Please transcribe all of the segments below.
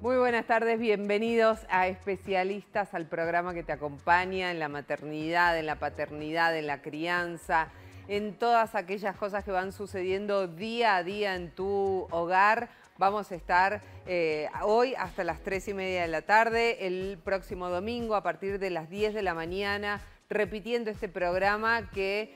Muy buenas tardes, bienvenidos a Especialistas, al programa que te acompaña en la maternidad, en la paternidad, en la crianza, en todas aquellas cosas que van sucediendo día a día en tu hogar. Vamos a estar hoy hasta las 3:30 de la tarde, el próximo domingo a partir de las 10 de la mañana, repitiendo este programa que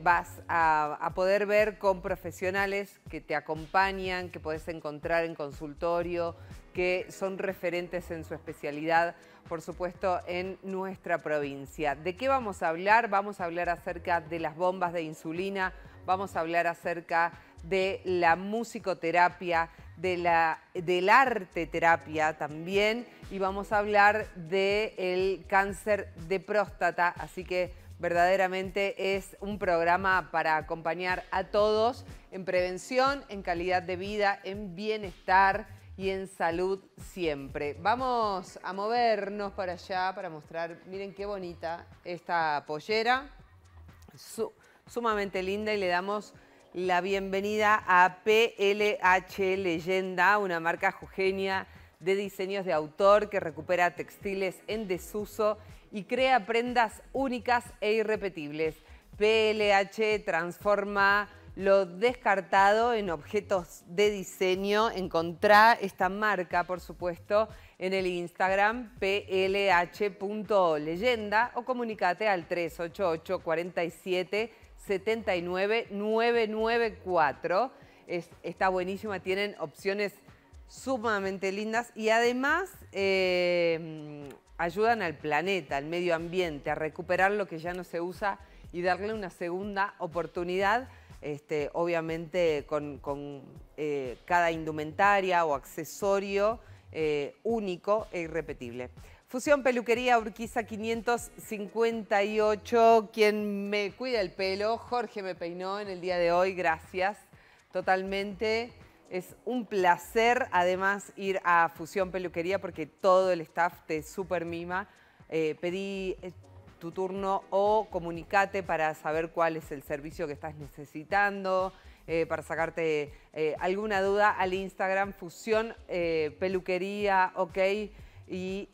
vas a poder ver con profesionales que te acompañan, que podés encontrar en consultorio, que son referentes en su especialidad, por supuesto, en nuestra provincia. ¿De qué vamos a hablar? Vamos a hablar acerca de las bombas de insulina, vamos a hablar acerca de la musicoterapia, del arte terapia también, y vamos a hablar del cáncer de próstata, así que verdaderamente es un programa para acompañar a todos en prevención, en calidad de vida, en bienestar y en salud siempre. Vamos a movernos para allá para mostrar, miren qué bonita esta pollera, sumamente linda, y le damos la bienvenida a PLH Leyenda, una marca jujeña de diseños de autor que recupera textiles en desuso y crea prendas únicas e irrepetibles. PLH transforma lo descartado en objetos de diseño. Encontrá esta marca, por supuesto, en el Instagram plh.leyenda o comunicate al 388 47 79 994. Está buenísima, tienen opciones sumamente lindas y además ayudan al planeta, al medio ambiente, a recuperar lo que ya no se usa y darle una segunda oportunidad, obviamente con cada indumentaria o accesorio único e irrepetible. Fusión Peluquería Urquiza 558, quien me cuida el pelo, Jorge me peinó en el día de hoy, gracias, totalmente. Es un placer además ir a Fusión Peluquería porque todo el staff te super mima. Pedí tu turno o comunicate para saber cuál es el servicio que estás necesitando, para sacarte alguna duda al Instagram Fusión Peluquería, ok. Y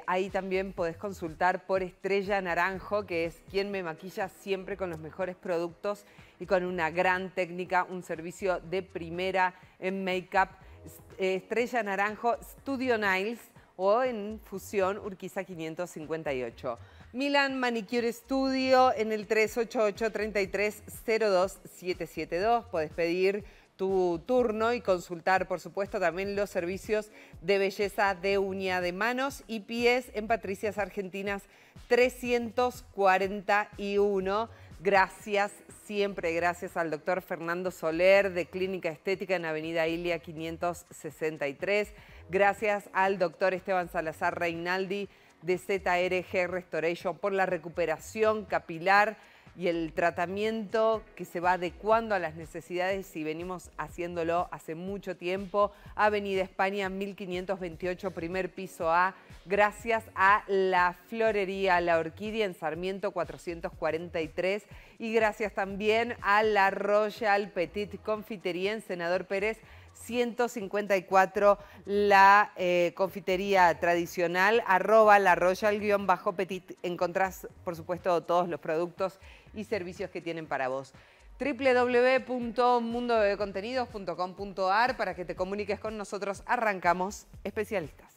ahí también podés consultar por Estrella Naranjo, que es quien me maquilla siempre con los mejores productos y con una gran técnica, un servicio de primera en make-up. Estrella Naranjo Studio Nails o en Fusión Urquiza 558. Milan Manicure Studio en el 388-3302-772. Podés pedir tu turno y consultar, por supuesto, también los servicios de belleza de uña de manos y pies en Patricias Argentinas 341. Gracias, siempre gracias al doctor Fernando Soler de Clínica Estética en Avenida Ilia 563. Gracias al doctor Esteban Salazar Reinaldi de ZRG Restoration por la recuperación capilar y el tratamiento que se va adecuando a las necesidades y venimos haciéndolo hace mucho tiempo. Avenida España 1528, primer piso A. Gracias a la Florería La Orquídea en Sarmiento 443 y gracias también a la Royal Petit Confitería en Senador Pérez 154, la confitería tradicional, @, la Royal-Petit. Encontrás, por supuesto, todos los productos y servicios que tienen para vos. www.mundobebecontenidos.com.ar para que te comuniques con nosotros. Arrancamos Especialistas.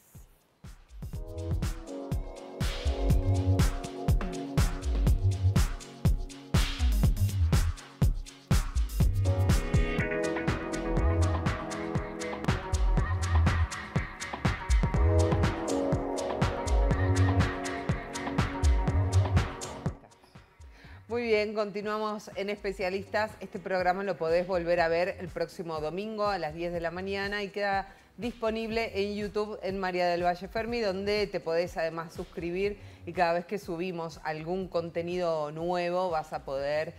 Muy bien, continuamos en Especialistas. Este programa lo podés volver a ver el próximo domingo a las 10 de la mañana y queda disponible en YouTube en María del Valle Fermi, donde te podés además suscribir y cada vez que subimos algún contenido nuevo vas a poder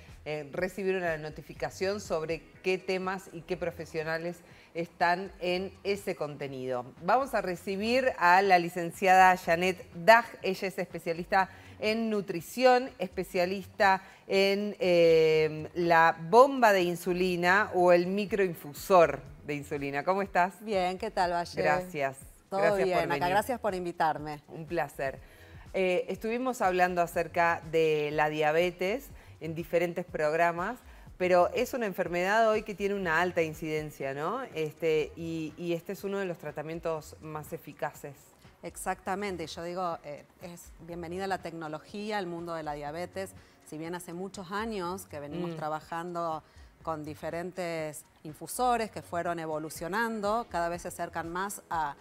recibir una notificación sobre qué temas y qué profesionales están en ese contenido. Vamos a recibir a la licenciada Janet Daj. Ella es especialista en nutrición, especialista en la bomba de insulina o el microinfusor de insulina. ¿Cómo estás? Bien, ¿qué tal, Valle? Gracias. Todo Gracias bien, por venir. acá gracias por invitarme. Un placer. Estuvimos hablando acerca de la diabetes en diferentes programas, pero es una enfermedad hoy que tiene una alta incidencia, ¿no? Y este es uno de los tratamientos más eficaces. Exactamente, yo digo, es bienvenida la tecnología al mundo de la diabetes. Si bien hace muchos años que venimos trabajando con diferentes infusores que fueron evolucionando, cada vez se acercan más a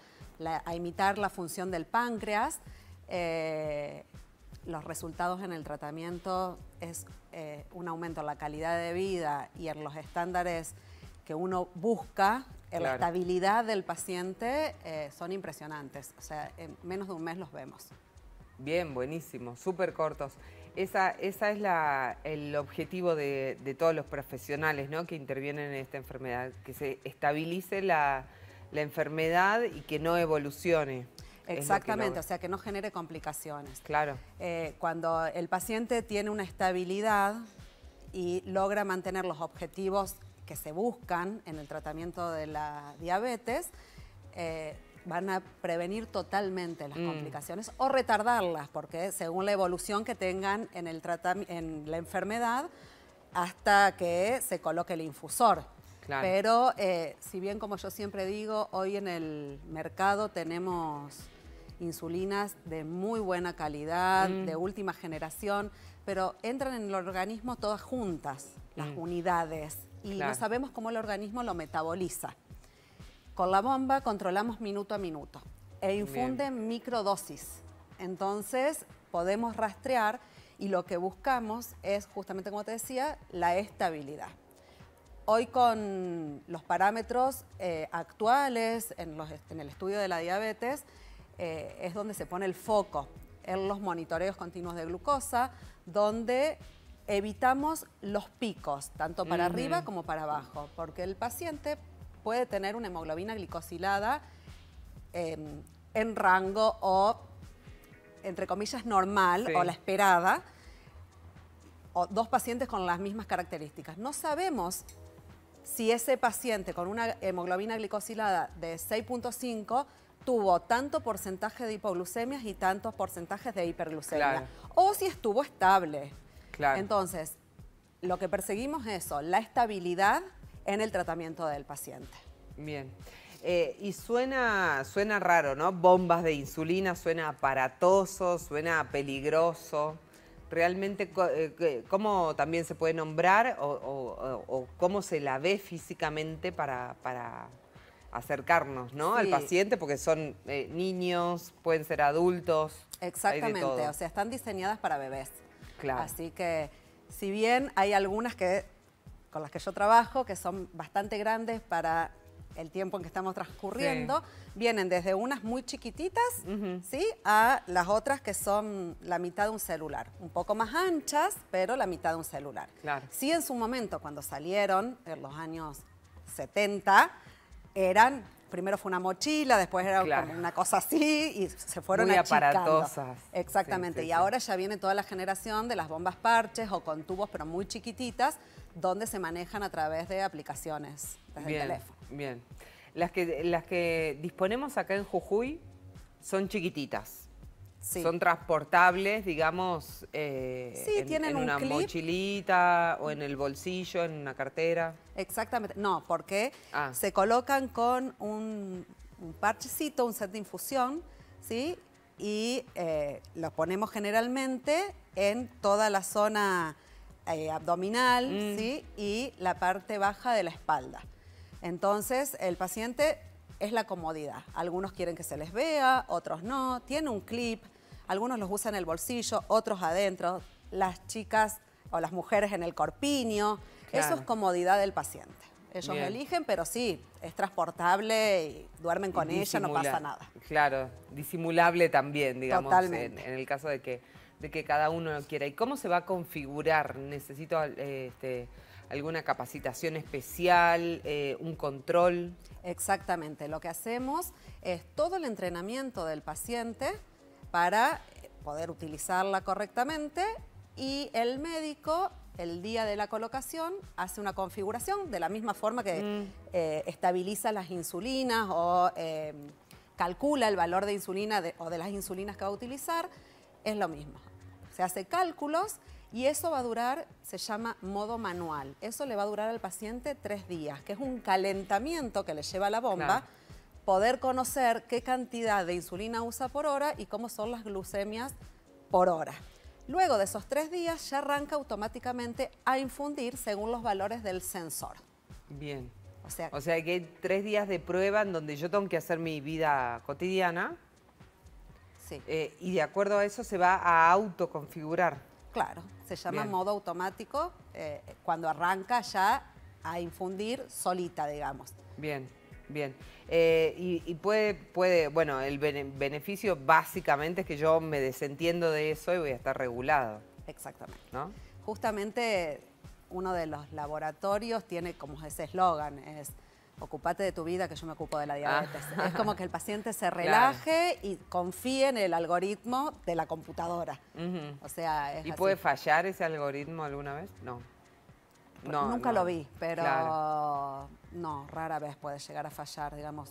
imitar la función del páncreas. Los resultados en el tratamiento es un aumento en la calidad de vida y en los estándares que uno busca, en la estabilidad del paciente, son impresionantes. O sea, en menos de un mes los vemos. Bien, buenísimo, súper cortos. Esa es el objetivo de todos los profesionales, ¿no?, que intervienen en esta enfermedad, que se estabilice la enfermedad y que no evolucione. Exactamente, o sea, que no genere complicaciones. Claro. Cuando el paciente tiene una estabilidad y logra mantener los objetivos que se buscan en el tratamiento de la diabetes, van a prevenir totalmente las complicaciones o retardarlas, porque según la evolución que tengan en la enfermedad, hasta que se coloque el infusor. Claro. Pero si bien, como yo siempre digo, hoy en el mercado tenemos insulinas de muy buena calidad, de última generación, pero entran en el organismo todas juntas, las unidades, y no sabemos cómo el organismo lo metaboliza. Con la bomba controlamos minuto a minuto e infunden microdosis. Entonces podemos rastrear y lo que buscamos es, justamente como te decía, la estabilidad. Hoy con los parámetros actuales en el estudio de la diabetes es donde se pone el foco en los monitoreos continuos de glucosa, donde evitamos los picos, tanto para arriba como para abajo, porque el paciente puede tener una hemoglobina glicosilada en rango o, entre comillas, normal o la esperada, o dos pacientes con las mismas características. No sabemos si ese paciente con una hemoglobina glicosilada de 6.5 tuvo tanto porcentaje de hipoglucemias y tantos porcentajes de hiperglucemia, o si estuvo estable. Entonces, lo que perseguimos es eso, la estabilidad en el tratamiento del paciente. Bien. Y suena raro, ¿no? Bombas de insulina, suena aparatoso, suena peligroso. Realmente, ¿cómo también se puede nombrar o cómo se la ve físicamente para acercarnos, ¿no?, al paciente? Porque son niños, pueden ser adultos. Exactamente, o sea, están diseñadas para bebés. Claro. Así que, si bien hay algunas con las que yo trabajo, que son bastante grandes para el tiempo en que estamos transcurriendo, vienen desde unas muy chiquititas, ¿sí?, a las otras que son la mitad de un celular. Un poco más anchas, pero la mitad de un celular. Claro. Sí, en su momento, cuando salieron, en los años 70, primero fue una mochila, después era como una cosa así y se fueron achicando. Muy aparatosas. Exactamente, y ahora ya viene toda la generación de las bombas parches o con tubos, pero muy chiquititas, donde se manejan a través de aplicaciones desde el teléfono. Bien. Las que disponemos acá en Jujuy son chiquititas. Son transportables, digamos, tienen en una mochilita o en el bolsillo, en una cartera. Exactamente. No, porque se colocan con un parchecito, un set de infusión, ¿sí? Y los ponemos generalmente en toda la zona abdominal, ¿sí?, y la parte baja de la espalda. Entonces, el paciente es la comodidad. Algunos quieren que se les vea, otros no. Tiene un clip, algunos los usan en el bolsillo, otros adentro. Las chicas o las mujeres en el corpiño. Eso es comodidad del paciente. Ellos lo eligen, pero sí, es transportable y duermen con ella, no pasa nada. Claro, disimulable también, digamos, totalmente, en el caso de que cada uno lo quiera. ¿Y cómo se va a configurar? ¿Necesito alguna capacitación especial, un control? Exactamente, lo que hacemos es todo el entrenamiento del paciente para poder utilizarla correctamente, y el médico, el día de la colocación, hace una configuración de la misma forma que estabiliza las insulinas o calcula el valor de insulina o de las insulinas que va a utilizar, es lo mismo. Se hace cálculos y eso va a durar, se llama modo manual. Eso le va a durar al paciente 3 días, que es un calentamiento que le lleva la bomba, Claro. poder conocer qué cantidad de insulina usa por hora y cómo son las glucemias por hora. Luego de esos 3 días ya arranca automáticamente a infundir según los valores del sensor. Bien. O sea Que hay 3 días de prueba en donde yo tengo que hacer mi vida cotidiana sí. Y de acuerdo a eso se va a autoconfigurar. Claro, se llama Bien. modo automático cuando arranca ya a infundir solita, digamos. Bien, bien. Y puede, bueno, el beneficio básicamente es que yo me desentiendo de eso y voy a estar regulado, Exactamente. ¿no? Justamente uno de los laboratorios tiene como ese eslogan, es ocupate de tu vida que yo me ocupo de la diabetes. Es como que el paciente se relaje y confíe en el algoritmo de la computadora. O sea, es ¿Y así. puede fallar ese algoritmo alguna vez? No. Nunca lo vi, pero Claro. no, rara vez puede llegar a fallar, digamos.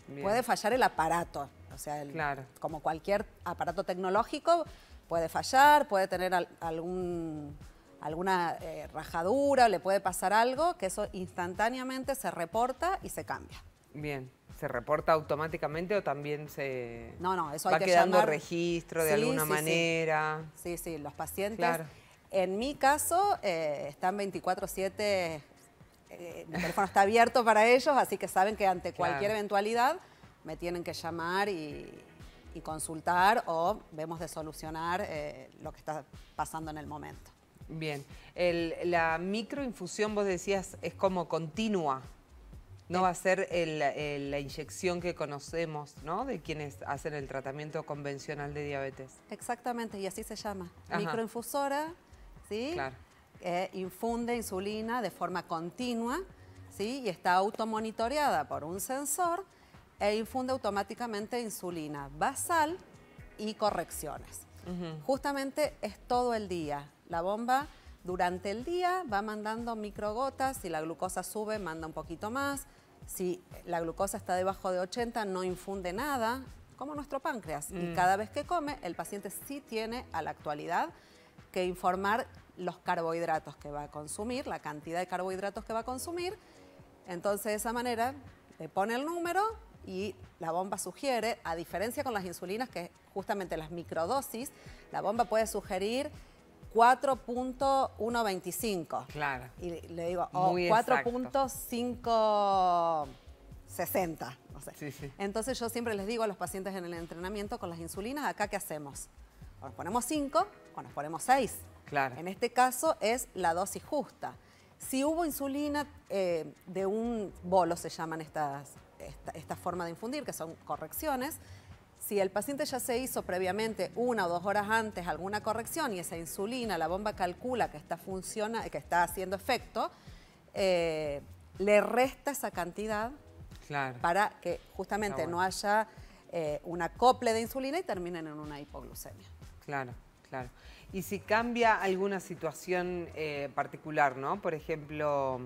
Bien. Puede fallar el aparato, o sea, Claro. como cualquier aparato tecnológico, puede fallar, puede tener alguna rajadura, le puede pasar algo, que eso instantáneamente se reporta y se cambia. Bien. ¿Se reporta automáticamente o también se No, eso va hay que quedando llamar. Sí, de alguna Sí. manera? Sí, los pacientes. Claro. En mi caso, están 24/7, mi teléfono está abierto para ellos, así que saben que ante cualquier eventualidad me tienen que llamar y consultar o vemos de solucionar lo que está pasando en el momento. Bien. La microinfusión, vos decías, es como continua. No va a ser la inyección que conocemos, ¿no? De quienes hacen el tratamiento convencional de diabetes. Exactamente, y así se llama. Ajá. Microinfusora, ¿sí? Claro. Infunde insulina de forma continua, ¿sí? Y está automonitoreada por un sensor e infunde automáticamente insulina basal y correcciones. Justamente es todo el día. La bomba durante el día va mandando microgotas, si la glucosa sube manda un poquito más, si la glucosa está debajo de 80 no infunde nada, como nuestro páncreas. Y cada vez que come, el paciente sí tiene a la actualidad que informar los carbohidratos que va a consumir, la cantidad de carbohidratos que va a consumir. Entonces, de esa manera, le pone el número y la bomba sugiere, a diferencia con las insulinas, que justamente las microdosis, la bomba puede sugerir 4.125. Claro. Y le digo, Muy 4.560. No sé. Sí. Entonces yo siempre les digo a los pacientes en el entrenamiento con las insulinas, acá ¿qué hacemos? O nos ponemos 5 o nos ponemos 6. Claro. En este caso es la dosis justa. Si hubo insulina de un bolo, se llaman esta forma de infundir, que son correcciones. Si el paciente ya se hizo previamente 1 o 2 horas antes alguna corrección y esa insulina, la bomba calcula que está haciendo efecto, le resta esa cantidad para que justamente no haya un acople de insulina y terminen en una hipoglucemia. Claro. Y si cambia alguna situación particular, ¿no? Por ejemplo,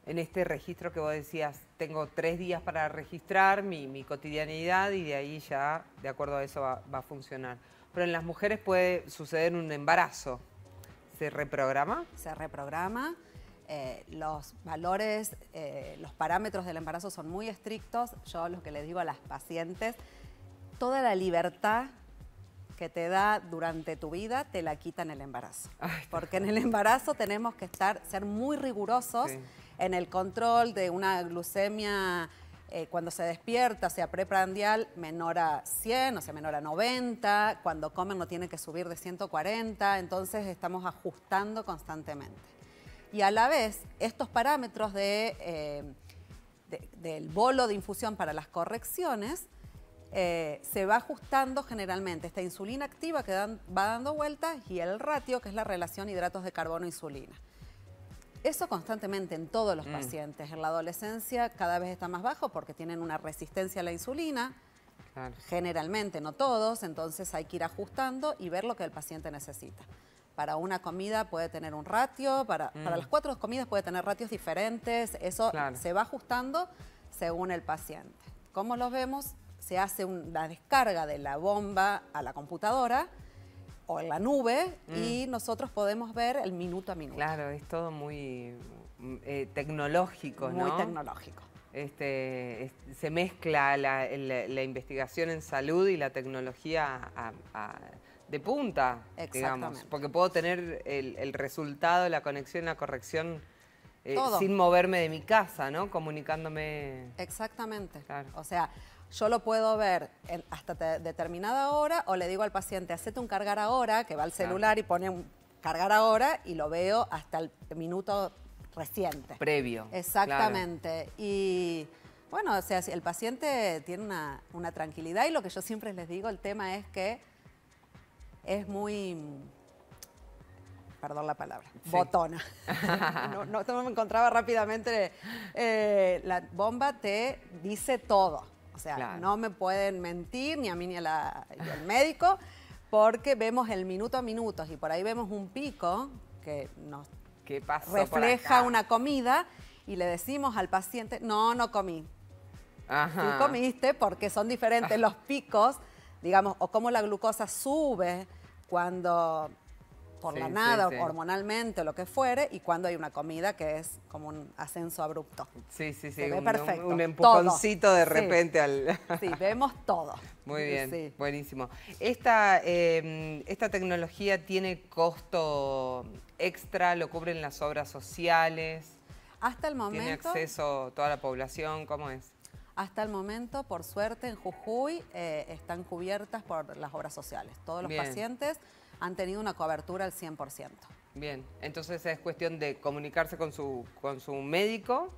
en este registro que vos decías, tengo 3 días para registrar mi cotidianidad y de ahí ya, de acuerdo a eso, va a funcionar. Pero en las mujeres puede suceder un embarazo. ¿Se reprograma? Se reprograma. Los valores, los parámetros del embarazo son muy estrictos. Yo lo que les digo a las pacientes, toda la libertad que te da durante tu vida te la quita en el embarazo. Porque en el embarazo tenemos que ser muy rigurosos en el control de una glucemia cuando se despierta, o sea, preprandial, menor a 100, o sea, menor a 90. Cuando comen no tiene que subir de 140. Entonces estamos ajustando constantemente. Y a la vez, estos parámetros del bolo de infusión para las correcciones se va ajustando generalmente esta insulina activa que va dando vueltas y el ratio, que es la relación hidratos de carbono-insulina. Eso constantemente en todos los pacientes. En la adolescencia cada vez está más bajo porque tienen una resistencia a la insulina, generalmente, no todos, entonces hay que ir ajustando y ver lo que el paciente necesita. Para una comida puede tener un ratio, para las 4 comidas puede tener ratios diferentes, eso se va ajustando según el paciente. ¿Cómo los vemos? se hace una descarga de la bomba a la computadora o en la nube y nosotros podemos ver el minuto a minuto. Claro, es todo muy tecnológico, ¿no? Muy tecnológico. Se mezcla la investigación en salud y la tecnología de punta, digamos, porque puedo tener el resultado, la conexión, la corrección sin moverme de mi casa, ¿no? Comunicándome. Exactamente. Claro. O sea, yo lo puedo ver hasta determinada hora o le digo al paciente, hacete un cargar ahora, que va al celular y pone un cargar ahora y lo veo hasta el minuto reciente. Previo. Exactamente. Claro. Y bueno, o sea, si el paciente tiene una tranquilidad y lo que yo siempre les digo, el tema es que es muy, perdón la palabra, botona. No me encontraba rápidamente. La bomba te dice todo. O sea, no me pueden mentir ni a mí ni al médico porque vemos el minuto a minuto y por ahí vemos un pico que nos refleja una comida y le decimos al paciente, no comí. Ajá. Sí comiste porque son diferentes los picos, digamos, o cómo la glucosa sube cuando por la nada, hormonalmente o lo que fuere, y cuando hay una comida que es como un ascenso abrupto. Sí. Se ve perfecto. Un empujoncito todo. De repente al... Sí, vemos todo. Muy bien, buenísimo. ¿Esta tecnología tiene costo extra? ¿Lo cubren las obras sociales? Hasta el momento... ¿Tiene acceso toda la población? ¿Cómo es? Hasta el momento, por suerte, en Jujuy están cubiertas por las obras sociales. Todos los pacientes han tenido una cobertura al 100%. Bien, entonces es cuestión de comunicarse con su médico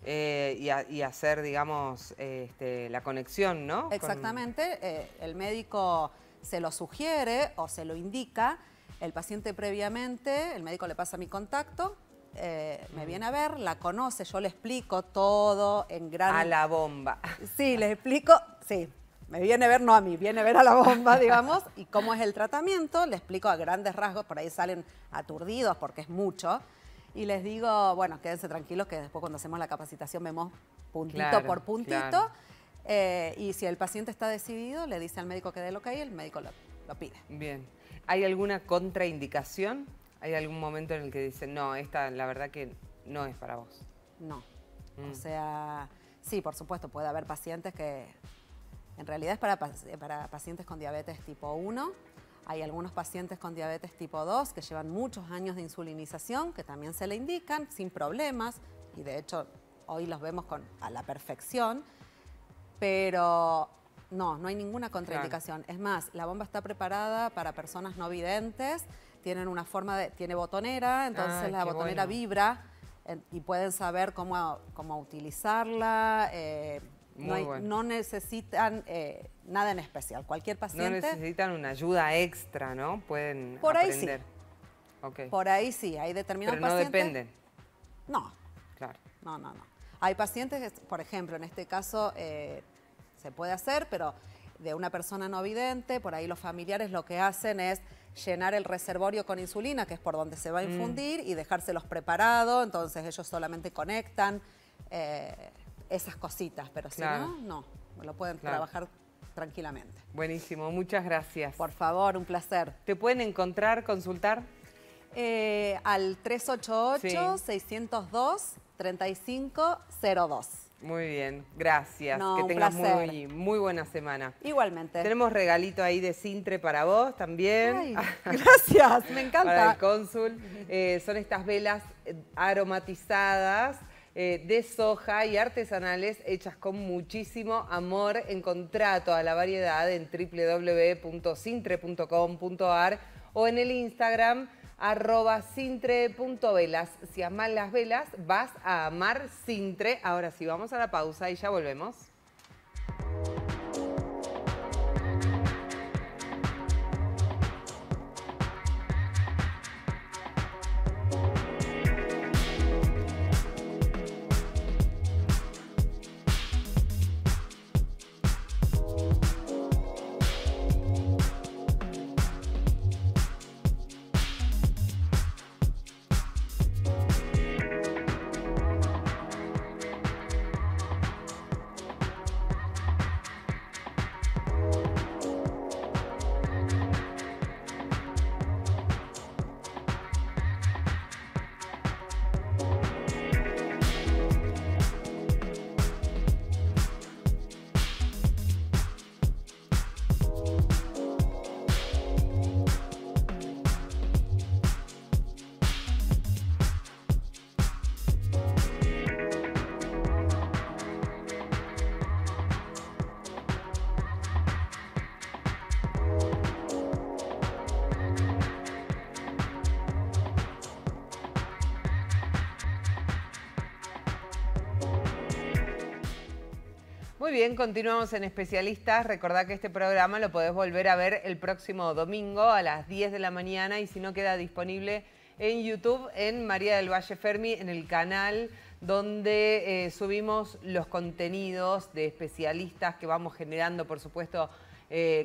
y hacer, digamos, la conexión, ¿no? Exactamente, el médico se lo sugiere o se lo indica, el paciente previamente, el médico le pasa mi contacto, me viene a ver, la conoce, yo le explico todo en gran... A la bomba. Sí, les explico, sí. Me viene a ver, no a mí, viene a ver a la bomba, digamos, y cómo es el tratamiento, le explico a grandes rasgos, por ahí salen aturdidos porque es mucho, y les digo, bueno, quédense tranquilos que después cuando hacemos la capacitación vemos puntito por puntito, y si el paciente está decidido, le dice al médico que dé el ok, el médico lo pide. Bien. ¿Hay alguna contraindicación? ¿Hay algún momento en el que dicen, no, esta la verdad que no es para vos? No. O sea, sí, por supuesto, puede haber pacientes que... En realidad es para pacientes con diabetes tipo 1. Hay algunos pacientes con diabetes tipo 2 que llevan muchos años de insulinización, que también se le indican sin problemas, y de hecho hoy los vemos a la perfección, pero no hay ninguna contraindicación. Es más, la bomba está preparada para personas no videntes, tienen una forma tiene botonera, entonces la botonera vibra y pueden saber cómo utilizarla. No necesitan nada en especial. Cualquier paciente... No necesitan una ayuda extra, ¿no? Pueden por aprender. Ahí sí. Okay. Por ahí sí. Hay determinados pacientes... Pero no dependen. No. Claro. No. Hay pacientes que, por ejemplo, en este caso se puede hacer, pero de una persona no vidente, por ahí los familiares lo que hacen es llenar el reservorio con insulina, que es por donde se va a infundir, y dejárselos preparados, entonces ellos solamente conectan... esas cositas, pero si no, lo pueden trabajar tranquilamente. Buenísimo, muchas gracias. Por favor, un placer. ¿Te pueden encontrar, consultar? Al 388-602-3502. Muy bien, gracias. No, que tengas muy buena semana. Igualmente. Tenemos regalito ahí de Sintre para vos también. Ay, gracias, me encanta. Para el cónsul. Son estas velas aromatizadas de soja y artesanales hechas con muchísimo amor. Encontrá toda la variedad en www.sintre.com.ar o en el Instagram @sintre.velas. Si amás las velas, vas a amar Sintre. Ahora sí, vamos a la pausa y ya volvemos. Muy bien, continuamos en Especialistas. Recordá que este programa lo podés volver a ver el próximo domingo a las 10 de la mañana y si no queda disponible en YouTube, en María del Valle Fermi, en el canal donde subimos los contenidos de especialistas que vamos generando, por supuesto,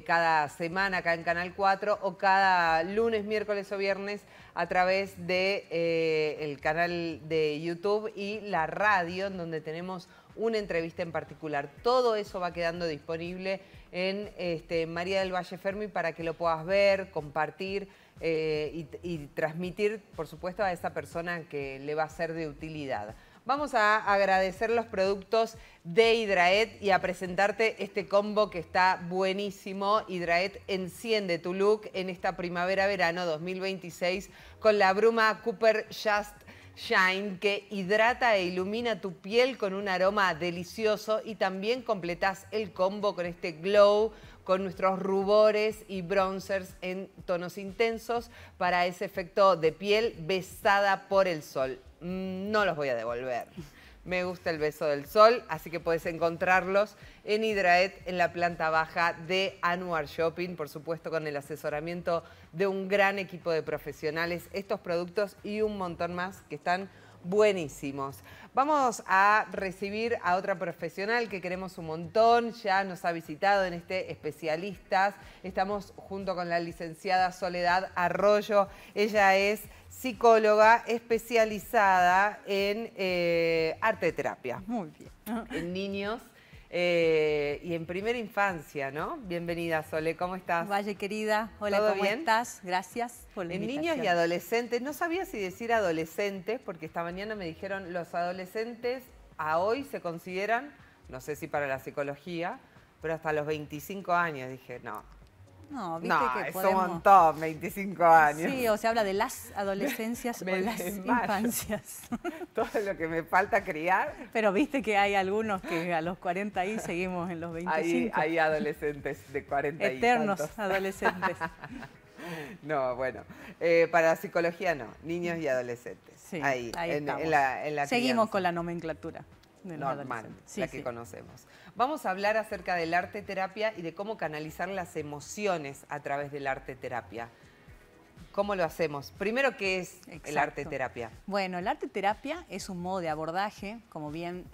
cada semana acá en Canal 4 o cada lunes, miércoles o viernes a través de el canal de YouTube y la radio, en donde tenemos una entrevista en particular. Todo eso va quedando disponible en María del Valle Fermi para que lo puedas ver, compartir y transmitir, por supuesto, a esa persona que le va a ser de utilidad. Vamos a agradecer los productos de Hydraet y a presentarte este combo que está buenísimo. Hydraet enciende tu look en esta primavera-verano 2026 con la bruma Cooper Just Shine, que hidrata e ilumina tu piel con un aroma delicioso, y también completás el combo con este glow, con nuestros rubores y bronzers en tonos intensos para ese efecto de piel besada por el sol. No los voy a devolver. Me gusta el beso del sol, así que puedes encontrarlos en Hydraet, en la planta baja de Anwar Shopping, por supuesto con el asesoramiento de un gran equipo de profesionales, estos productos y un montón más que están buenísimos. Vamos a recibir a otra profesional que queremos un montón, ya nos ha visitado en este Especialistas. Estamos junto con la licenciada Soledad Arroyo. Ella es psicóloga especializada en arte terapia. Muy bien. En niños y en primera infancia, ¿no? Bienvenida, Sole, ¿cómo estás? Valle, querida. Hola, ¿Todo ¿cómo bien? estás? Gracias por la En invitación. niños y adolescentes, no sabía si decir adolescentes, porque esta mañana me dijeron los adolescentes a hoy se consideran, no sé si para la psicología, pero hasta los 25 años. Dije, no. No, viste No, que es podemos... un montón, 25 años. Sí, o se habla de las adolescencias Me o las desmayo. infancias. Todo lo que me falta criar, Pero viste que hay algunos que a los 40 ahí seguimos en los 25. hay adolescentes de 40 y Eternos tantos. adolescentes. No, bueno, para la psicología no, niños y adolescentes. Sí, ahí estamos. en la Seguimos crianza. con la nomenclatura de los Normal, adolescentes. Sí, la que sí. conocemos. Vamos a hablar acerca del arte terapia y de cómo canalizar las emociones a través del arte terapia. ¿Cómo lo hacemos? Primero, ¿qué es el Exacto. arte terapia? Bueno, el arte terapia es un modo de abordaje, como bien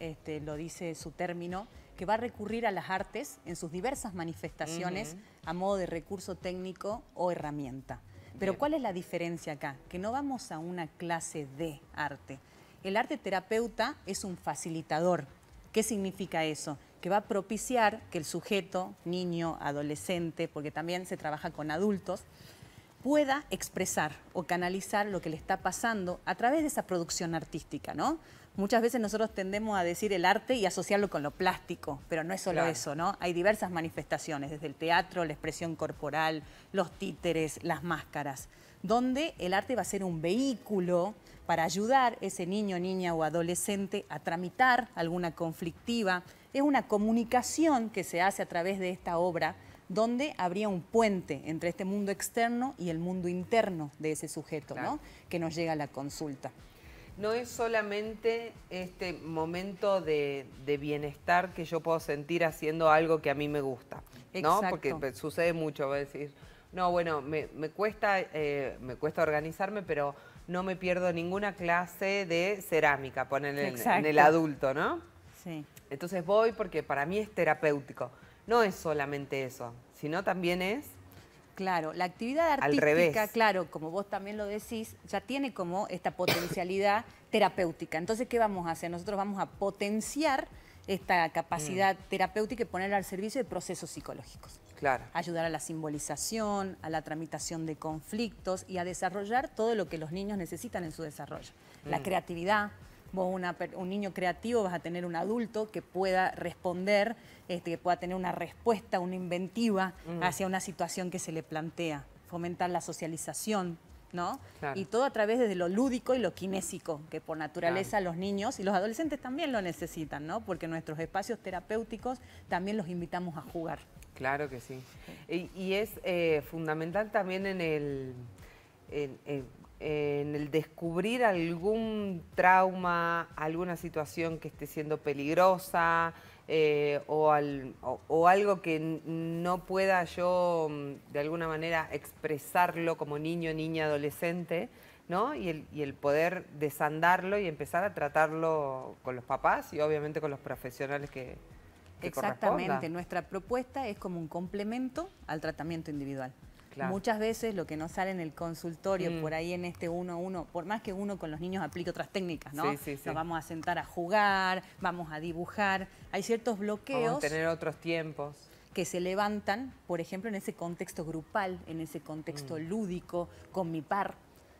lo dice su término, que va a recurrir a las artes en sus diversas manifestaciones a modo de recurso técnico o herramienta. Pero Bien. ¿cuál es la diferencia acá? Que no vamos a una clase de arte. El arte terapeuta es un facilitador. ¿Qué significa eso? Que va a propiciar que el sujeto, niño, adolescente, porque también se trabaja con adultos, pueda expresar o canalizar lo que le está pasando a través de esa producción artística, ¿no? Muchas veces nosotros tendemos a decir el arte y asociarlo con lo plástico, pero no es solo Claro. eso, ¿no? Hay diversas manifestaciones, desde el teatro, la expresión corporal, los títeres, las máscaras, donde el arte va a ser un vehículo para ayudar a ese niño, niña o adolescente a tramitar alguna conflictiva. Es una comunicación que se hace a través de esta obra, donde habría un puente entre este mundo externo y el mundo interno de ese sujeto, Claro. ¿no? Que nos llega a la consulta. No es solamente este momento de bienestar que yo puedo sentir haciendo algo que a mí me gusta, ¿no? Exacto. Porque sucede mucho, voy a decir, no, bueno, me cuesta organizarme, pero no me pierdo ninguna clase de cerámica, ponen en el Exacto. adulto, ¿no? Sí. Entonces voy porque para mí es terapéutico. No es solamente eso, sino también es... Claro, la actividad Al artística, revés. claro, como vos también lo decís, ya tiene como esta potencialidad terapéutica. Entonces, ¿qué vamos a hacer? Nosotros vamos a potenciar esta capacidad terapéutica y ponerla al servicio de procesos psicológicos. Claro. Ayudar a la simbolización, a la tramitación de conflictos y a desarrollar todo lo que los niños necesitan en su desarrollo. La creatividad. Vos, un niño creativo, vas a tener un adulto que pueda responder, que pueda tener una respuesta, una inventiva hacia una situación que se le plantea. Fomentar la socialización, ¿no? Claro. Y todo a través de lo lúdico y lo kinésico, que por naturaleza los niños y los adolescentes también lo necesitan, ¿no? Porque nuestros espacios terapéuticos también los invitamos a jugar. Claro que sí. Y es fundamental también en en el descubrir algún trauma, alguna situación que esté siendo peligrosa, o algo que no pueda yo de alguna manera expresarlo como niño, niña, adolescente, ¿no? Y el poder desandarlo y empezar a tratarlo con los papás y obviamente con los profesionales que Exactamente, corresponda. nuestra propuesta es como un complemento al tratamiento individual. Claro. Muchas veces lo que nos sale en el consultorio, por ahí en este 1-1, por más que uno con los niños aplique otras técnicas, ¿no? Sí, sí, sí. Nos vamos a sentar a jugar, vamos a dibujar, hay ciertos bloqueos. Vamos a tener otros tiempos. Que se levantan, por ejemplo, en ese contexto grupal, en ese contexto lúdico, con mi par.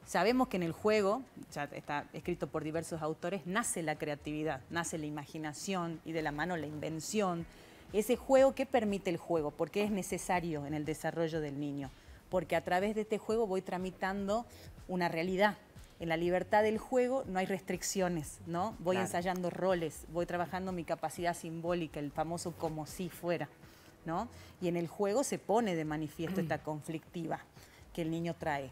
Sabemos que en el juego, ya está escrito por diversos autores, nace la creatividad, nace la imaginación y de la mano la invención. Ese juego, ¿qué permite el juego? Porque es necesario en el desarrollo del niño. Porque a través de este juego voy tramitando una realidad. En la libertad del juego no hay restricciones, ¿no? Voy ensayando roles, voy trabajando mi capacidad simbólica, el famoso como si fuera, ¿no? Y en el juego se pone de manifiesto esta conflictiva que el niño trae,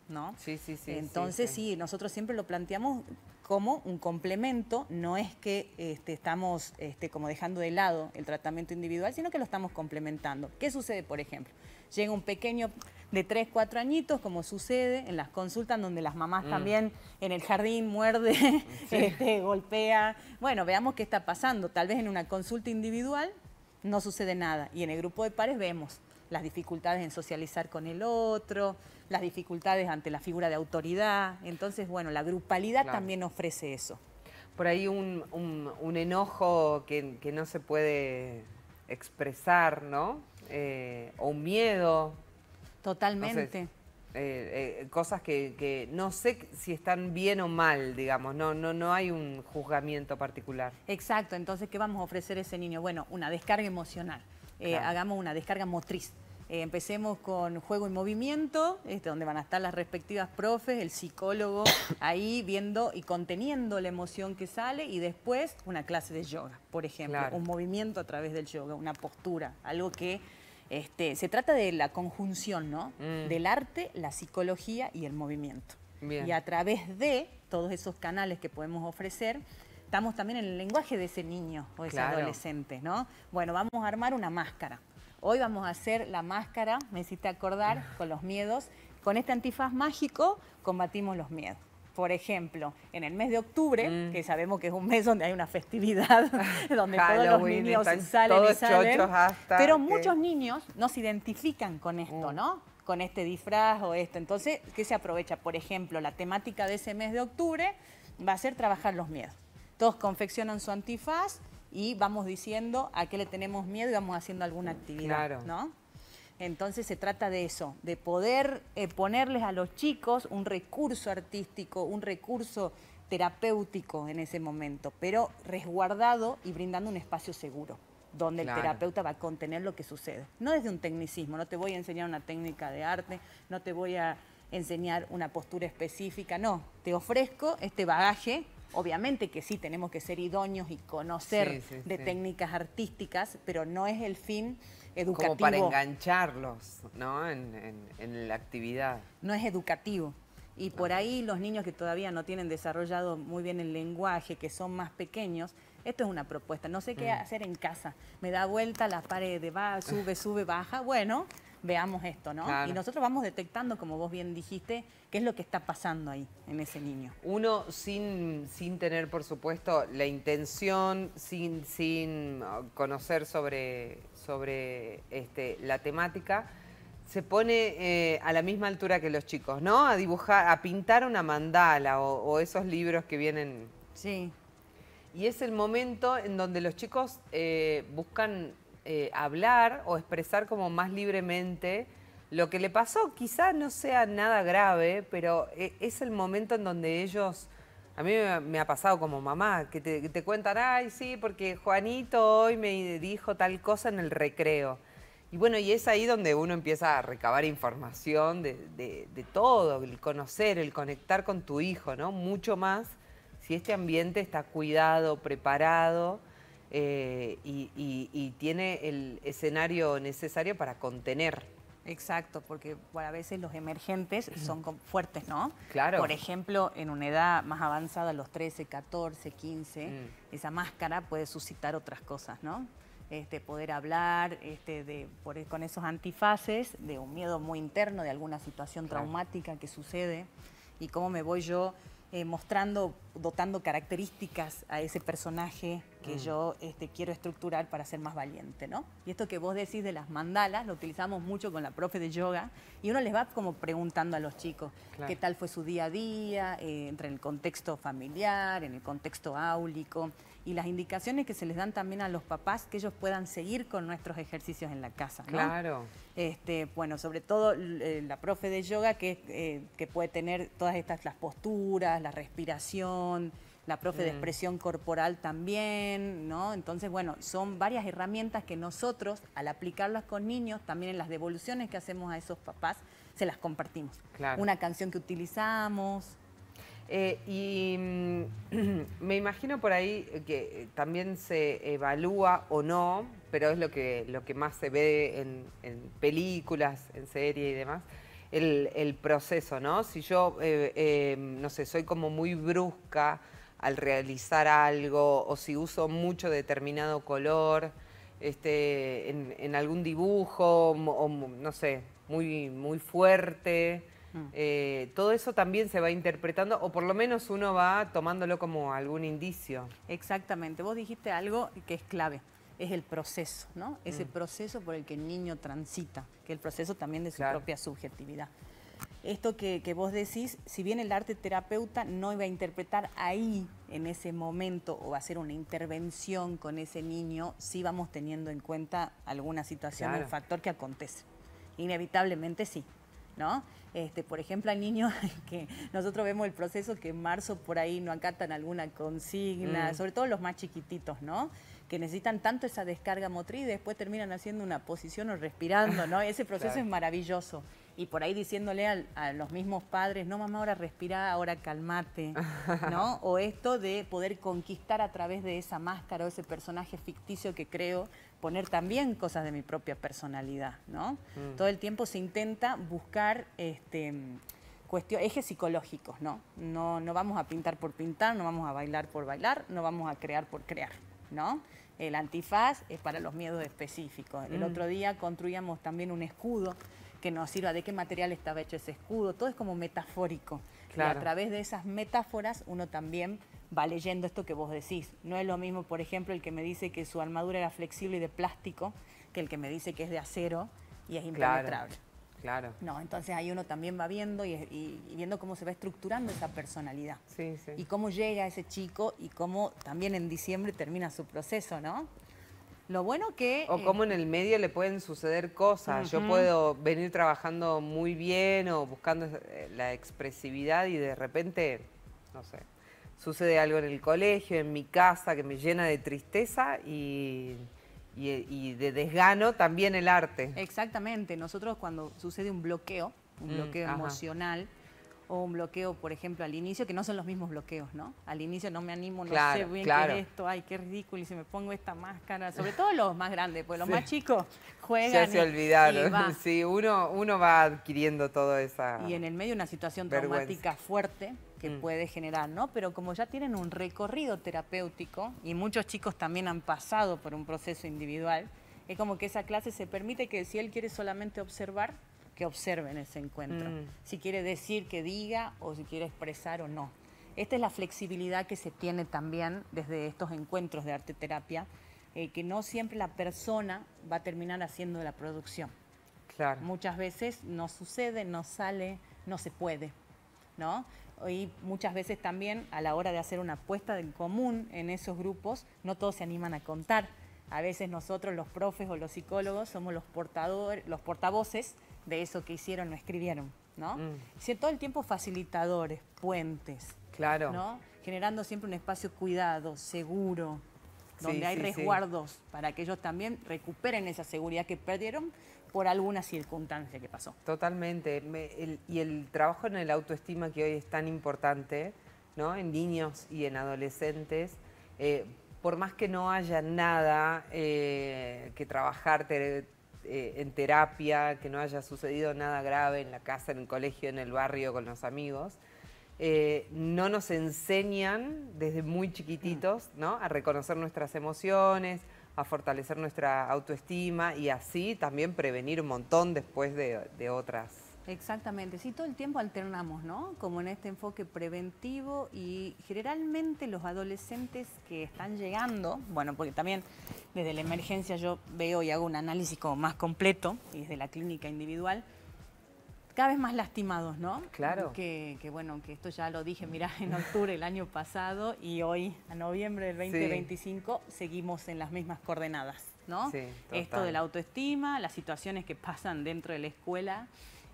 ¿no? Sí, sí, sí. Entonces, sí, nosotros siempre lo planteamos como un complemento, no es que estamos como dejando de lado el tratamiento individual, sino que lo estamos complementando. ¿Qué sucede, por ejemplo? Llega un pequeño de 3, 4 añitos, como sucede en las consultas donde las mamás también en el jardín muerde, golpea. Bueno, veamos qué está pasando. Tal vez en una consulta individual no sucede nada y en el grupo de pares vemos las dificultades en socializar con el otro, las dificultades ante la figura de autoridad. Entonces, bueno, la grupalidad también ofrece eso. Por ahí un enojo que no se puede expresar, ¿no? O un miedo. Totalmente. No sé, cosas que no sé si están bien o mal, digamos. No hay un juzgamiento particular. Exacto. Entonces, ¿qué vamos a ofrecer a ese niño? Bueno, una descarga emocional. Hagamos una descarga motriz. Empecemos con juego y movimiento, donde van a estar las respectivas profes, el psicólogo ahí viendo y conteniendo la emoción que sale, y después una clase de yoga, por ejemplo, un movimiento a través del yoga, una postura, algo que se trata de la conjunción, ¿no? Del arte, la psicología y el movimiento. Bien. Y a través de todos esos canales que podemos ofrecer, estamos también en el lenguaje de ese niño o de ese adolescente, ¿no? Bueno, vamos a armar una máscara. Hoy vamos a hacer la máscara, me hiciste acordar, con los miedos. Con este antifaz mágico combatimos los miedos. Por ejemplo, en el mes de octubre, que sabemos que es un mes donde hay una festividad, donde todos los niños salen y salen, pero muchos niños no se identifican con esto, ¿no? Con este disfraz o esto. Entonces, ¿qué se aprovecha? Por ejemplo, la temática de ese mes de octubre va a ser trabajar los miedos. Todos confeccionan su antifaz y vamos diciendo a qué le tenemos miedo y vamos haciendo alguna actividad, ¿no? Entonces se trata de eso, de poder ponerles a los chicos un recurso artístico, un recurso terapéutico en ese momento, pero resguardado y brindando un espacio seguro, donde el terapeuta va a contener lo que sucede. No desde un tecnicismo, no te voy a enseñar una técnica de arte, no te voy a enseñar una postura específica, no, te ofrezco este bagaje. Obviamente que sí, tenemos que ser idóneos y conocer de técnicas artísticas, pero no es el fin educativo. Como para engancharlos, ¿no? En la actividad. No es educativo. Y por ahí los niños que todavía no tienen desarrollado muy bien el lenguaje, que son más pequeños, esto es una propuesta. No sé qué hacer en casa. Me da vuelta la pared, sube, baja. Bueno, veamos esto, ¿no? Y nosotros vamos detectando, como vos bien dijiste, qué es lo que está pasando ahí en ese niño. Uno sin tener, por supuesto, la intención, sin conocer sobre la temática, se pone a la misma altura que los chicos, ¿no? A dibujar, a pintar una mandala o esos libros que vienen. Sí. Y es el momento en donde los chicos buscan hablar o expresar como más libremente lo que le pasó. Quizás no sea nada grave, pero es el momento en donde ellos, a mí me ha pasado como mamá, que te cuentan, ay, sí, porque Juanito hoy me dijo tal cosa en el recreo. Y bueno, y es ahí donde uno empieza a recabar información de todo, el conocer, el conectar con tu hijo, ¿no? Mucho más si este ambiente está cuidado, preparado, y tiene el escenario necesario para contener Exacto, porque bueno, a veces los emergentes son fuertes, ¿no? Claro. Por ejemplo, en una edad más avanzada, los 13, 14, 15, esa máscara puede suscitar otras cosas, ¿no? Poder hablar con esos antifaces de un miedo muy interno, de alguna situación traumática que sucede, y cómo me voy yo mostrando, dotando características a ese personaje que yo quiero estructurar para ser más valiente, ¿no? Y esto que vos decís de las mandalas, lo utilizamos mucho con la profe de yoga, y uno les va como preguntando a los chicos qué tal fue su día a día, entre el contexto familiar, en el contexto áulico, y las indicaciones que se les dan también a los papás que ellos puedan seguir con nuestros ejercicios en la casa, ¿no? Claro. Bueno, sobre todo la profe de yoga que puede tener todas las posturas, la respiración, la profe de expresión corporal también, ¿no? Entonces, bueno, son varias herramientas que nosotros, al aplicarlas con niños, también en las devoluciones que hacemos a esos papás, se las compartimos. Claro. Una canción que utilizamos. Me imagino por ahí que también se evalúa o no, pero es lo que más se ve en películas, en series y demás, el proceso, ¿no? Si yo, no sé, soy como muy brusca al realizar algo, o si uso mucho determinado color en algún dibujo, o no sé, muy fuerte. Todo eso también se va interpretando, o por lo menos uno va tomándolo como algún indicio. Exactamente, vos dijiste algo que es clave, es el proceso, ¿no? Ese proceso por el que el niño transita, que es el proceso también de su propia subjetividad. Esto que vos decís, si bien el arte terapeuta no iba a interpretar ahí, en ese momento, o va a hacer una intervención con ese niño, sí vamos teniendo en cuenta alguna situación, un factor que acontece. Inevitablemente sí, ¿no? Por ejemplo, hay niños que nosotros vemos el proceso que en marzo por ahí no acatan alguna consigna, sobre todo los más chiquititos, ¿no? Que necesitan tanto esa descarga motriz y después terminan haciendo una posición o respirando, ¿no? Ese proceso es maravilloso. Y por ahí diciéndole a los mismos padres, no mamá, ahora respirá, ahora calmate, ¿no? O esto de poder conquistar a través de esa máscara o ese personaje ficticio que creo, poner también cosas de mi propia personalidad, ¿no? Todo el tiempo se intenta buscar ejes psicológicos, ¿no? No vamos a pintar por pintar, no vamos a bailar por bailar, no vamos a crear por crear, ¿no? El antifaz es para los miedos específicos. El otro día construíamos también un escudo que nos sirva de qué material estaba hecho ese escudo. Todo es como metafórico. Claro. Y a través de esas metáforas uno también va leyendo esto que vos decís. No es lo mismo, por ejemplo, el que me dice que su armadura era flexible y de plástico que el que me dice que es de acero y es impenetrable. Claro. No, entonces ahí uno también va viendo y viendo cómo se va estructurando esa personalidad. Sí, sí. Y cómo llega ese chico y cómo también en diciembre termina su proceso, ¿no? Lo bueno que... O cómo en el medio le pueden suceder cosas. Yo puedo venir trabajando muy bien o buscando la expresividad y de repente, no sé, sucede algo en el colegio, en mi casa, que me llena de tristeza y de desgano también el arte. Exactamente. Nosotros cuando sucede un bloqueo emocional, o un bloqueo, por ejemplo, al inicio, que no son los mismos bloqueos, ¿no? Al inicio no me animo, no sé bien qué es esto, ay, qué ridículo, y si me pongo esta máscara, sobre todo los más grandes, porque los más chicos juegan. Se olvidaron. Sí, uno va adquiriendo toda esa y en el medio una situación traumática fuerte que puede generar, ¿no? Pero como ya tienen un recorrido terapéutico, y muchos chicos también han pasado por un proceso individual, es como que esa clase se permite que si él quiere solamente observar, que observen ese encuentro. Si quiere decir, que diga, o si quiere expresar o no. Esta es la flexibilidad que se tiene también desde estos encuentros de arte terapia, que no siempre la persona va a terminar haciendo la producción. Claro. Muchas veces no sucede, no sale, no se puede, ¿no? Y muchas veces también a la hora de hacer una apuesta en común en esos grupos, no todos se animan a contar. A veces nosotros, los profes o los psicólogos, somos los portavoces de eso que hicieron o escribieron, ¿no? Todo el tiempo facilitadores, puentes, claro, ¿no? Generando siempre un espacio cuidado, seguro, donde hay resguardos para que ellos también recuperen esa seguridad que perdieron por alguna circunstancia que pasó. Totalmente. Y el trabajo en el autoestima que hoy es tan importante, ¿no? En niños y en adolescentes, por más que no haya nada que trabajar en terapia, que no haya sucedido nada grave en la casa, en el colegio, en el barrio, con los amigos. No nos enseñan desde muy chiquititos, ¿no?, a reconocer nuestras emociones, a fortalecer nuestra autoestima y así también prevenir un montón después de otras. Exactamente, sí, todo el tiempo alternamos, ¿no? Como en este enfoque preventivo y generalmente los adolescentes que están llegando, bueno, porque también desde la emergencia yo veo y hago un análisis como más completo, y desde la clínica individual, cada vez más lastimados, ¿no? Claro. Que bueno, que esto ya lo dije, mirá, en octubre del año pasado y hoy, a noviembre del 2025, seguimos en las mismas coordenadas, ¿no? Sí, esto de la autoestima, las situaciones que pasan dentro de la escuela,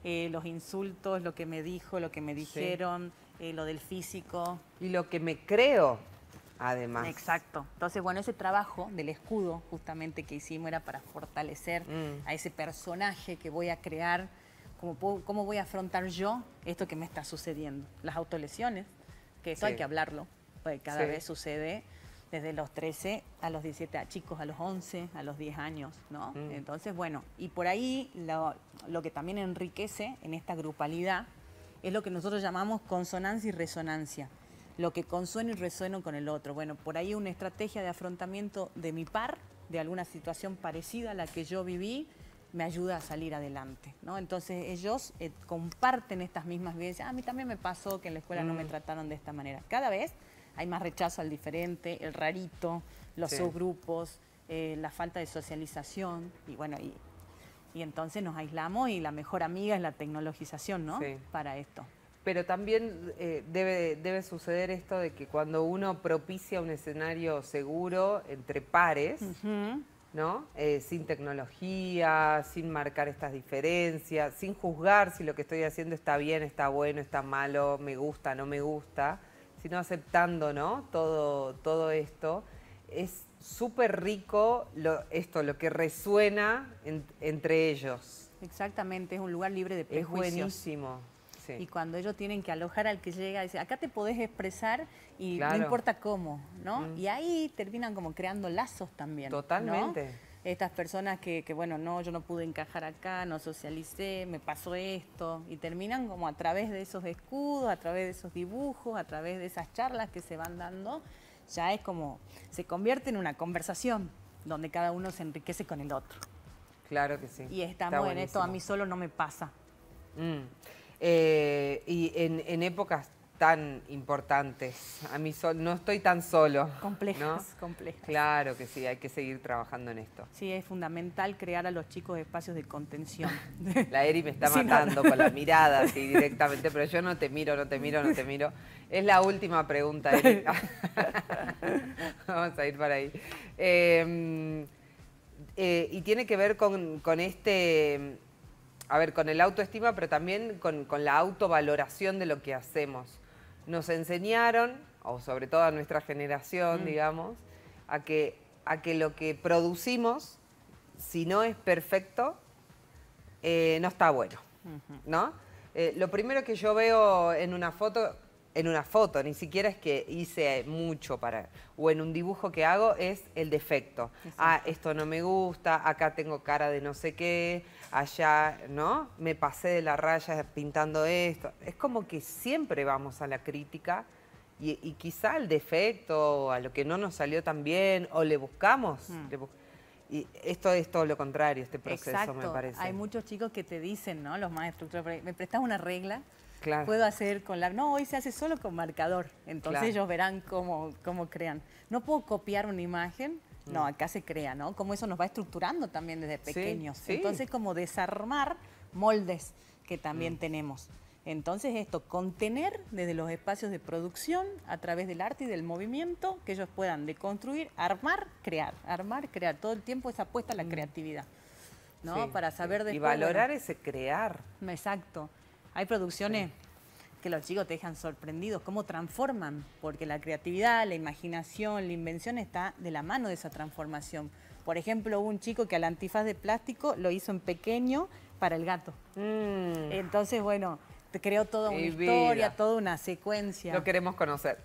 los insultos, lo que me dijo, lo que me dijeron, lo del físico. Y lo que me creo, además. Exacto. Entonces, bueno, ese trabajo del escudo justamente que hicimos era para fortalecer a ese personaje que voy a crear, cómo voy a afrontar yo esto que me está sucediendo. Las autolesiones, que eso hay que hablarlo, porque cada vez sucede desde los 13 a los 17, a chicos a los 11, a los 10 años, ¿no? Entonces, bueno, y por ahí lo que también enriquece en esta grupalidad es lo que nosotros llamamos consonancia y resonancia, lo que consueno y resueno con el otro. Bueno, por ahí una estrategia de afrontamiento de mi par, de alguna situación parecida a la que yo viví, me ayuda a salir adelante, ¿no? Entonces ellos comparten estas mismas vivencias. A mí también me pasó que en la escuela no me trataron de esta manera. Cada vez hay más rechazo al diferente, el rarito, los subgrupos, la falta de socialización y bueno, y entonces nos aislamos y la mejor amiga es la tecnologización, ¿no? Sí. Para esto. Pero también debe suceder esto de que cuando uno propicia un escenario seguro entre pares, ¿no? Sin tecnología, sin marcar estas diferencias, sin juzgar si lo que estoy haciendo está bien, está bueno, está malo, me gusta, no me gusta, sino aceptando, ¿no?, todo esto. Es súper rico lo que resuena entre ellos. Exactamente, es un lugar libre de Es prejuicios. buenísimo. Sí. Y cuando ellos tienen que alojar al que llega, dice, acá te podés expresar y Claro. no importa cómo, ¿no? Y ahí terminan como creando lazos también. Totalmente. ¿no? Estas personas que, bueno, no, yo no pude encajar acá, no socialicé, me pasó esto, y terminan como a través de esos escudos, a través de esos dibujos, a través de esas charlas que se van dando, ya es como, se convierte en una conversación donde cada uno se enriquece con el otro. Claro que sí. Y estamos en esto, a mí solo no me pasa. Y en épocas tan importantes, a mí no estoy tan solo. Complejas, ¿no? complejas. Claro que sí, hay que seguir trabajando en esto. Sí, es fundamental crear a los chicos espacios de contención. La Eri me está Sí, matando con la mirada así directamente, pero yo no te miro, no te miro, no te miro. Es la última pregunta, Eri. Vamos a ir para ahí. Y tiene que ver con este... A ver, con el autoestima, pero también con la autovaloración de lo que hacemos. Nos enseñaron, o sobre todo a nuestra generación, digamos, a que lo que producimos, si no es perfecto, no está bueno, ¿no? Lo primero que yo veo en una foto, ni siquiera es que hice mucho o en un dibujo que hago, es el defecto. Exacto. Ah, esto no me gusta, acá tengo cara de no sé qué, allá, ¿no? Me pasé de la raya pintando esto. Es como que siempre vamos a la crítica y quizá al defecto, a lo que no nos salió tan bien, o le buscamos. Y esto es todo lo contrario, este proceso. Exacto. Me parece. Hay muchos chicos que te dicen, ¿no? Los maestros, ¿me prestás una regla? Claro. Puedo hacer con la... No, hoy se hace solo con marcador. Entonces ellos verán cómo crean. No puedo copiar una imagen. No, acá se crea, ¿no? Como eso nos va estructurando también desde pequeños. Sí. Entonces, como desarmar moldes que también tenemos. Entonces, esto, contener desde los espacios de producción, a través del arte y del movimiento, que ellos puedan deconstruir, armar, crear. Todo el tiempo es apuesta a la creatividad, ¿no? Sí, para saber después... Y valorar ese crear. Exacto. Hay producciones que los chicos te dejan sorprendidos, cómo transforman, porque la creatividad, la imaginación, la invención está de la mano de esa transformación. Por ejemplo, hubo un chico que al antifaz de plástico lo hizo en pequeño para el gato. Entonces, bueno, te creó toda una Vida. historia, toda una secuencia. Lo queremos conocer.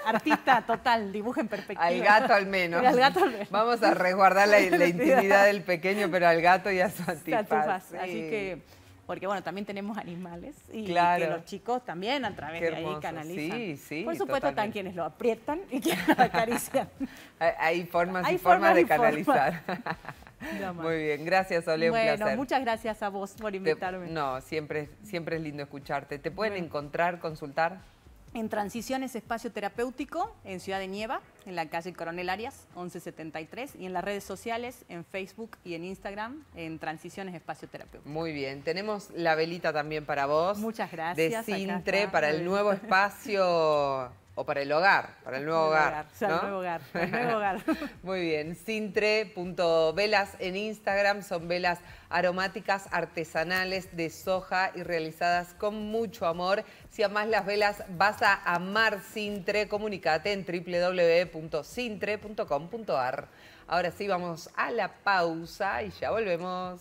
Artista total, dibuja en perspectiva. Al gato al menos. Al gato al menos. Vamos a resguardar la intimidad del pequeño, pero al gato y a su antifaz. Sí. Así que, porque bueno, también tenemos animales y Claro. que los chicos también a través Qué de ahí hermoso. canalizan. Sí, Por supuesto totalmente. están quienes lo aprietan y quienes lo acarician. Hay formas Hay y formas de formas y canalizar. No más. Muy bien, gracias Sole, un Bueno, placer. muchas gracias a vos por invitarme. No, siempre es lindo escucharte. ¿Te pueden Bueno. encontrar, consultar? En Transiciones Espacio Terapéutico, en Ciudad de Nieva, en la calle Coronel Arias, 1173, y en las redes sociales, en Facebook y en Instagram, en Transiciones Espacio Terapéutico. Muy bien, tenemos la velita también para vos. Muchas De gracias. Acá Sintre está, para muy el bien. nuevo espacio, o para el hogar, para el nuevo hogar. O sea, ¿no? el nuevo hogar, el nuevo hogar. Muy bien, sintre.velas en Instagram, son velas aromáticas artesanales de soja y realizadas con mucho amor. Si amás las velas, vas a amar Sintre, comunicate en www.sintre.com.ar. Ahora sí, vamos a la pausa y ya volvemos.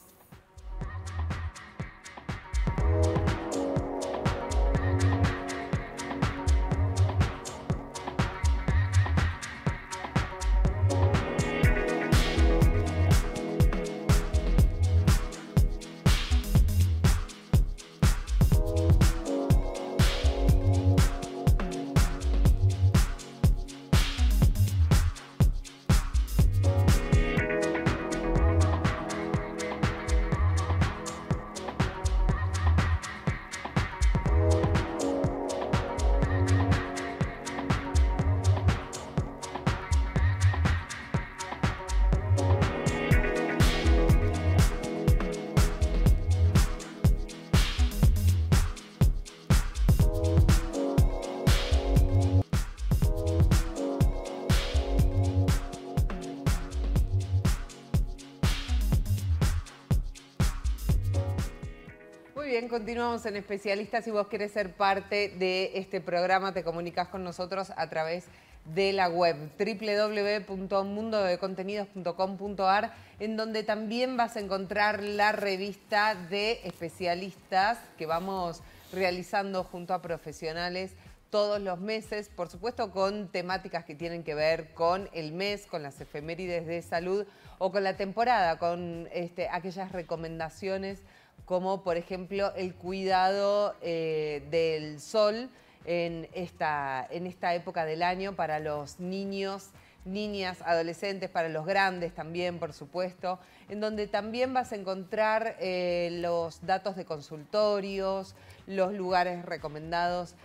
Muy bien, continuamos en Especialistas. Si vos querés ser parte de este programa, te comunicás con nosotros a través de la web www.mundodecontenidos.com.ar, en donde también vas a encontrar la revista de especialistas que vamos realizando junto a profesionales todos los meses, por supuesto con temáticas que tienen que ver con el mes, con las efemérides de salud o con la temporada, con aquellas recomendaciones como por ejemplo el cuidado del sol en esta época del año para los niños, niñas, adolescentes, para los grandes también, por supuesto, en donde también vas a encontrar los datos de consultorios, los lugares recomendados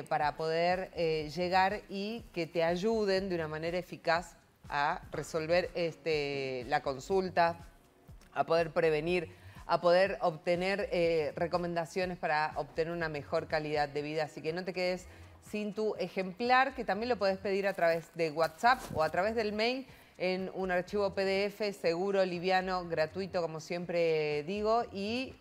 para poder llegar y que te ayuden de una manera eficaz a resolver la consulta, a poder prevenir, a poder obtener recomendaciones para obtener una mejor calidad de vida. Así que no te quedes sin tu ejemplar, que también lo podés pedir a través de WhatsApp o a través del mail en un archivo PDF seguro, liviano, gratuito, como siempre digo, y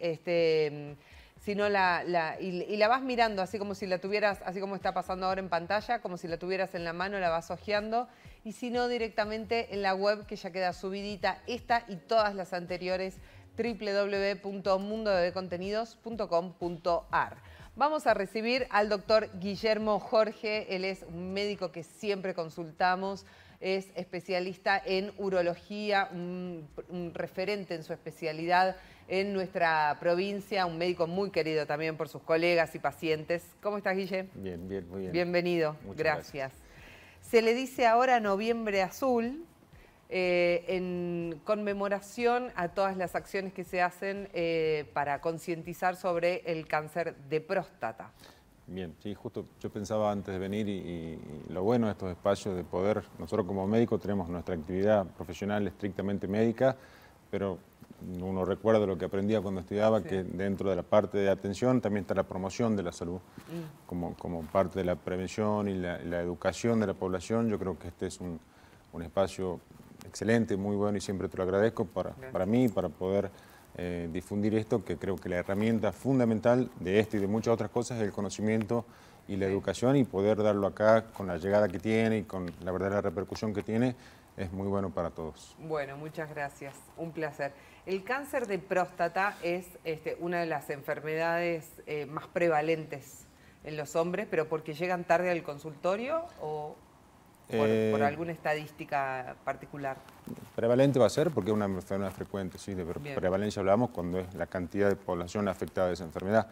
si no y la vas mirando así como si la tuvieras, así como está pasando ahora en pantalla, como si la tuvieras en la mano, la vas hojeando, y si no, directamente en la web que ya queda subidita esta y todas las anteriores, www.mundodecontenidos.com.ar. Vamos a recibir al doctor Guillermo Jorge. Él es un médico que siempre consultamos, es especialista en urología, un referente en su especialidad en nuestra provincia, un médico muy querido también por sus colegas y pacientes. ¿Cómo estás, Guille? Bien, bien, muy bien. Bienvenido, Muchas gracias. Se le dice ahora Noviembre Azul, en conmemoración a todas las acciones que se hacen para concientizar sobre el cáncer de próstata. Bien, sí, justo yo pensaba antes de venir y lo bueno de estos espacios de poder, nosotros como médicos tenemos nuestra actividad profesional estrictamente médica, pero uno recuerda lo que aprendía cuando estudiaba, sí, que dentro de la parte de atención también está la promoción de la salud, como parte de la prevención y la educación de la población. Yo creo que este es un espacio excelente, muy bueno, y siempre te lo agradezco para mí, para poder difundir esto, que creo que la herramienta fundamental de esto y de muchas otras cosas es el conocimiento y la educación, y poder darlo acá con la llegada que tiene y con la verdadera repercusión que tiene, es muy bueno para todos. Bueno, muchas gracias, un placer. El cáncer de próstata es una de las enfermedades más prevalentes en los hombres, pero porque llegan tarde al consultorio o por alguna estadística particular. Prevalente va a ser porque es una enfermedad frecuente, sí, de prevalencia hablamos cuando es la cantidad de población afectada de esa enfermedad.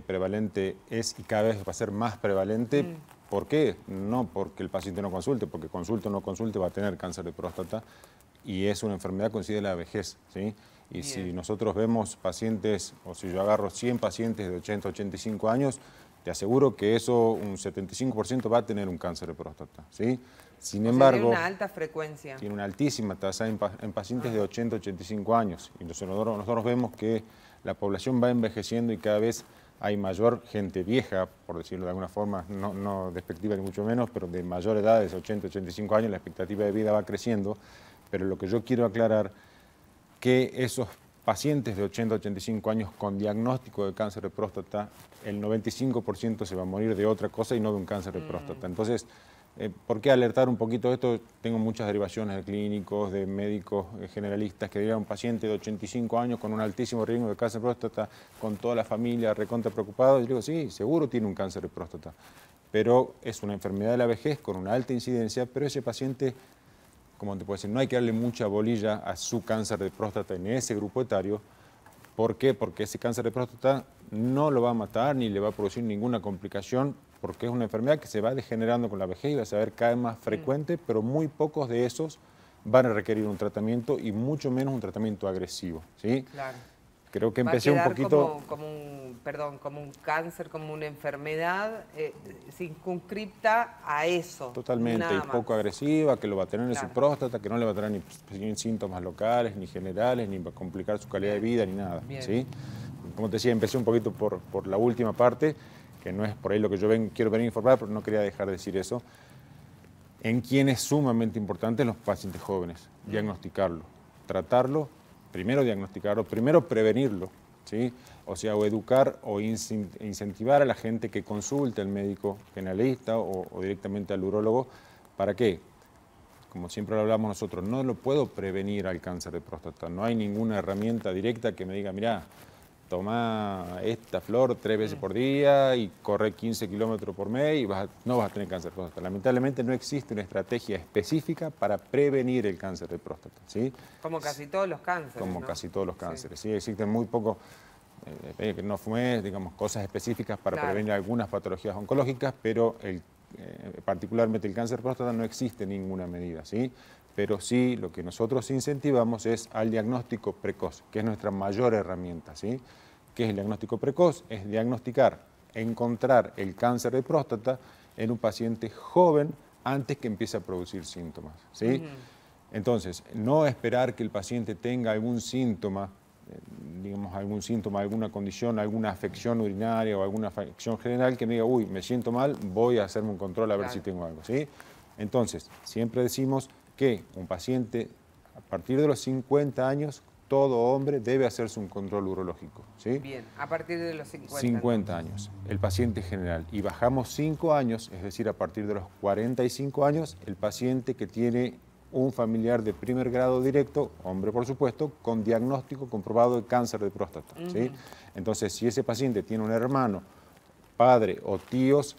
Prevalente es y cada vez va a ser más prevalente. ¿Por qué? No porque el paciente no consulte, porque consulte o no consulte va a tener cáncer de próstata y es una enfermedad que coincide la vejez, ¿sí? Y bien, si nosotros vemos pacientes, o si yo agarro 100 pacientes de 80 a 85 años, te aseguro que eso, un 75% va a tener un cáncer de próstata, ¿sí? Sin embargo, tiene una alta frecuencia. Tiene una altísima tasa en pacientes de 80 a 85 años. Y nosotros vemos que la población va envejeciendo y cada vez hay mayor gente vieja, por decirlo de alguna forma, no despectiva ni mucho menos, pero de mayor edad, de 80 a 85 años, la expectativa de vida va creciendo. Pero lo que yo quiero aclarar, que esos pacientes de 80 a 85 años con diagnóstico de cáncer de próstata, el 95% se va a morir de otra cosa y no de un cáncer de próstata. Entonces, ¿por qué alertar un poquito de esto? Tengo muchas derivaciones de clínicos, de médicos generalistas que dirían un paciente de 85 años con un altísimo riesgo de cáncer de próstata, con toda la familia recontra preocupada. Yo digo, sí, seguro tiene un cáncer de próstata, pero es una enfermedad de la vejez con una alta incidencia, pero ese paciente, como te puedo decir, no hay que darle mucha bolilla a su cáncer de próstata en ese grupo etario. ¿Por qué? Porque ese cáncer de próstata no lo va a matar ni le va a producir ninguna complicación, porque es una enfermedad que se va degenerando con la vejez y va a ser cada vez más frecuente, pero muy pocos de esos van a requerir un tratamiento y mucho menos un tratamiento agresivo, ¿sí? Claro. Creo que empecé un poquito... como un cáncer, como una enfermedad circunscripta a eso. Totalmente, y poco agresiva, que lo va a tener en su próstata, que no le va a tener ni síntomas locales, ni generales, ni va a complicar su calidad de vida, ni nada, ¿sí? Como te decía, empecé un poquito por la última parte, que no es por ahí lo que yo quiero venir a informar, pero no quería dejar de decir eso. En quien es sumamente importante en los pacientes jóvenes, diagnosticarlo, tratarlo, primero diagnosticarlo, primero prevenirlo, ¿sí? O sea, o educar o incentivar a la gente que consulte al médico generalista o directamente al urólogo. ¿Para qué? Como siempre lo hablamos nosotros, no lo puedo prevenir al cáncer de próstata. No hay ninguna herramienta directa que me diga, mirá, toma esta flor 3 veces por día y corre 15 kilómetros por mes y no vas a tener cáncer de próstata. Lamentablemente no existe una estrategia específica para prevenir el cáncer de próstata, ¿sí? Como casi todos los cánceres, Como ¿no? casi todos los cánceres, sí. Existen muy pocos, que no fumes, digamos, cosas específicas para prevenir algunas patologías oncológicas, pero particularmente el cáncer de próstata no existe ninguna medida, ¿sí? Pero sí, lo que nosotros incentivamos es al diagnóstico precoz, que es nuestra mayor herramienta, ¿sí? ¿Qué es el diagnóstico precoz? Es diagnosticar, encontrar el cáncer de próstata en un paciente joven antes que empiece a producir síntomas, ¿sí? Entonces, no esperar que el paciente tenga algún síntoma, digamos, alguna condición, alguna afección urinaria o alguna afección general que me diga, uy, me siento mal, voy a hacerme un control a ver si tengo algo, ¿sí? Entonces, siempre decimos que un paciente, a partir de los 50 años, todo hombre debe hacerse un control urológico, ¿sí? Bien, a partir de los 50. 50 años, el paciente general. Y bajamos 5 años, es decir, a partir de los 45 años, el paciente que tiene un familiar de primer grado directo, hombre por supuesto, con diagnóstico comprobado de cáncer de próstata, ¿sí? Entonces, si ese paciente tiene un hermano, padre o tíos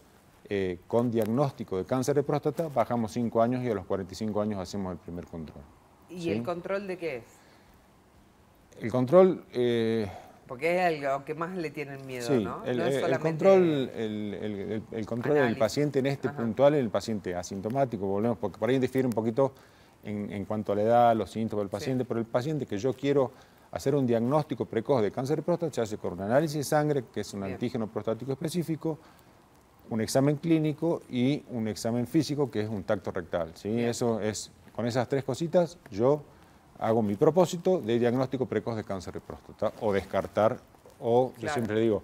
con diagnóstico de cáncer de próstata, bajamos 5 años y a los 45 años hacemos el primer control. ¿Y ¿sí? el control de qué es? El control... porque es algo que más le tienen miedo, sí, ¿no? El, no es solamente el control del paciente en este puntual, en el paciente asintomático, volvemos, porque por ahí difiere un poquito en cuanto a la edad, los síntomas del paciente, pero el paciente que yo quiero hacer un diagnóstico precoz de cáncer de próstata se hace con un análisis de sangre, que es un antígeno prostático específico, un examen clínico y un examen físico, que es un tacto rectal, ¿sí? Eso es, con esas 3 cositas, yo hago mi propósito de diagnóstico precoz de cáncer de próstata, o descartar, o yo siempre digo,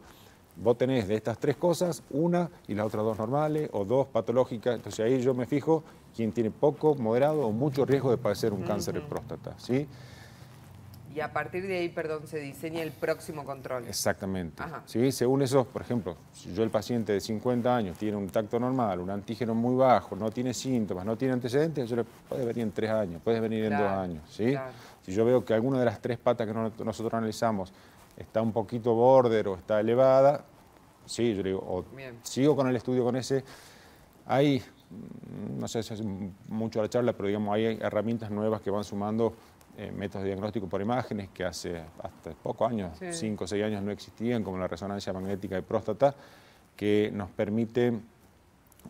vos tenés de estas 3 cosas, una y las otras 2 normales, o 2 patológicas, entonces ahí yo me fijo quién tiene poco, moderado o mucho riesgo de padecer un cáncer de próstata, ¿sí? Y a partir de ahí, perdón, se diseña el próximo control. Exactamente. Ajá. ¿Sí? Según eso, por ejemplo, si yo el paciente de 50 años tiene un tacto normal, un antígeno muy bajo, no tiene síntomas, no tiene antecedentes, yo le puede venir en 3 años, puede venir en 2 años. ¿Sí? Claro. Si yo veo que alguna de las 3 patas que nosotros analizamos está un poquito border o está elevada, sí, yo le digo, o sigo con el estudio con ese. Hay, no sé si hace mucho la charla, pero digamos, hay herramientas nuevas que van sumando métodos de diagnóstico por imágenes que hace hasta pocos años, 5 o 6 años no existían, como la resonancia magnética de próstata, que nos permite,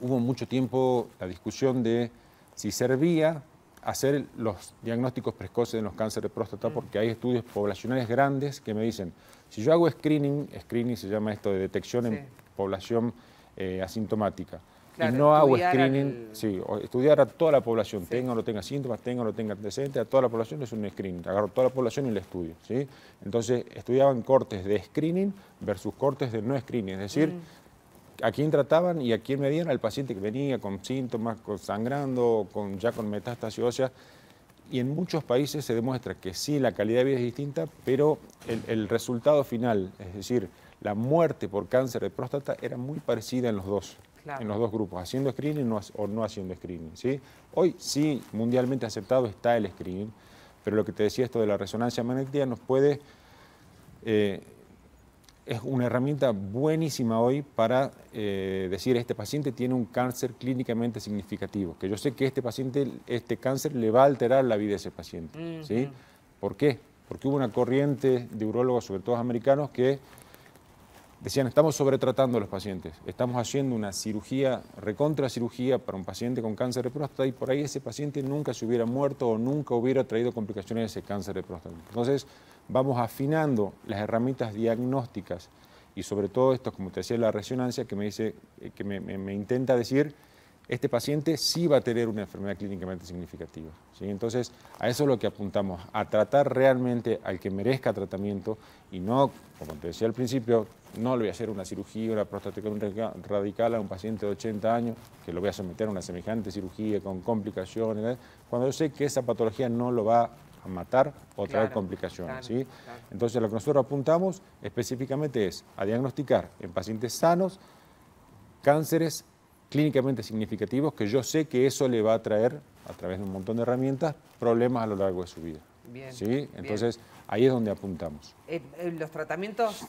hubo mucho tiempo la discusión de si servía hacer los diagnósticos precoces de los cánceres de próstata, porque hay estudios poblacionales grandes que me dicen, si yo hago screening se llama esto de detección en población asintomática, claro, y no hago screening, estudiar a toda la población, tenga o no tenga síntomas, tenga o no tenga antecedentes, a toda la población es un screening, agarro toda la población y la estudio, ¿sí? Entonces estudiaban cortes de screening versus cortes de no screening, es decir, a quién trataban y a quién medían al paciente que venía con síntomas, con sangrando, ya con metástasis ósea. Y en muchos países se demuestra que sí, la calidad de vida es distinta, pero el resultado final, es decir, la muerte por cáncer de próstata era muy parecida en los dos grupos, haciendo screening o no haciendo screening, ¿sí? Hoy sí, mundialmente aceptado está el screening, pero lo que te decía esto de la resonancia magnética nos puede... es una herramienta buenísima hoy para decir este paciente tiene un cáncer clínicamente significativo, que yo sé que este cáncer le va a alterar la vida de ese paciente. ¿Sí? ¿Por qué? Porque hubo una corriente de urólogos, sobre todo americanos, que decían estamos sobretratando a los pacientes, estamos haciendo una cirugía, recontra cirugía para un paciente con cáncer de próstata y por ahí ese paciente nunca se hubiera muerto o nunca hubiera traído complicaciones de ese cáncer de próstata. Entonces, vamos afinando las herramientas diagnósticas y sobre todo esto, como te decía, la resonancia que me dice, que me intenta decir, este paciente sí va a tener una enfermedad clínicamente significativa, ¿sí? Entonces, a eso es lo que apuntamos, a tratar realmente al que merezca tratamiento y no, como te decía al principio, no le voy a hacer una cirugía, una prostatectomía radical a un paciente de 80 años, que lo voy a someter a una semejante cirugía con complicaciones, cuando yo sé que esa patología no lo va a matar o traer complicaciones. ¿Sí? Claro. Entonces, lo que nosotros apuntamos específicamente es a diagnosticar en pacientes sanos cánceres clínicamente significativos, que yo sé que eso le va a traer, a través de un montón de herramientas, problemas a lo largo de su vida. Bien, ¿sí? Entonces, ahí es donde apuntamos. Los tratamientos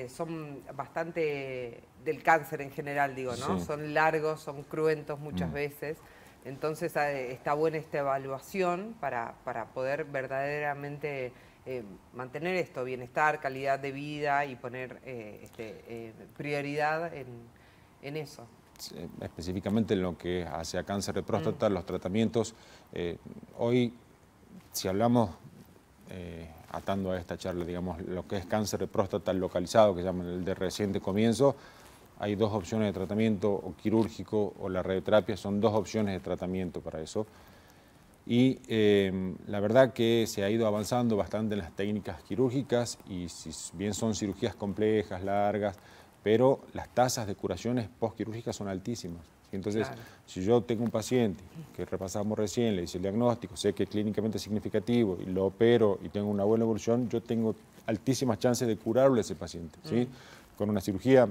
son bastante del cáncer en general, digo, ¿no? Sí. Son largos, son cruentos muchas veces. Entonces está buena esta evaluación para poder verdaderamente mantener esto, bienestar, calidad de vida y poner prioridad en eso. Específicamente en lo que hace a cáncer de próstata, los tratamientos, hoy, si hablamos, atando a esta charla, digamos, lo que es cáncer de próstata localizado, que se llama el de reciente comienzo, hay 2 opciones de tratamiento, o quirúrgico o la radioterapia, son 2 opciones de tratamiento para eso. Y la verdad que se ha ido avanzando bastante en las técnicas quirúrgicas y si bien son cirugías complejas, largas, pero las tasas de curaciones postquirúrgicas son altísimas. Entonces, si yo tengo un paciente que repasamos recién, le hice el diagnóstico, sé que es clínicamente significativo y lo opero y tengo una buena evolución, yo tengo altísimas chances de curarle a ese paciente. ¿Sí? Con una cirugía,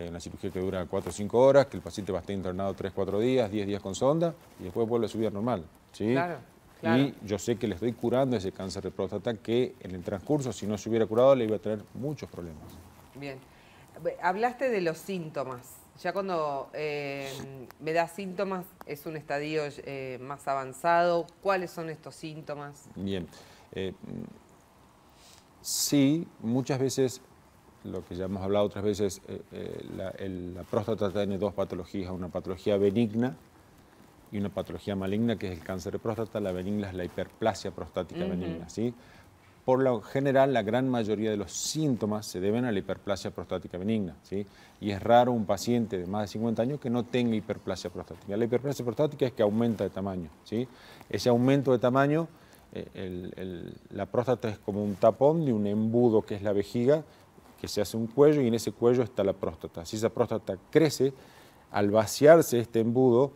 una cirugía que dura 4 o 5 horas, que el paciente va a estar internado 3 o 4 días, 10 días con sonda y después vuelve a su vida normal. ¿Sí? Claro. Y yo sé que le estoy curando ese cáncer de próstata que en el transcurso, si no se hubiera curado, le iba a tener muchos problemas. Bien. Hablaste de los síntomas. Ya cuando me da síntomas es un estadio más avanzado. ¿Cuáles son estos síntomas? Bien. Sí, muchas veces, lo que ya hemos hablado otras veces, la próstata tiene 2 patologías, una patología benigna y una patología maligna, que es el cáncer de próstata. La benigna es la hiperplasia prostática benigna, ¿sí? Por lo general, la gran mayoría de los síntomas se deben a la hiperplasia prostática benigna, ¿sí? Y es raro un paciente de más de 50 años que no tenga hiperplasia prostática. La hiperplasia prostática es que aumenta de tamaño, ¿sí? Ese aumento de tamaño, la próstata es como un tapón de un embudo que es la vejiga, que se hace un cuello y en ese cuello está la próstata. Si esa próstata crece, al vaciarse este embudo,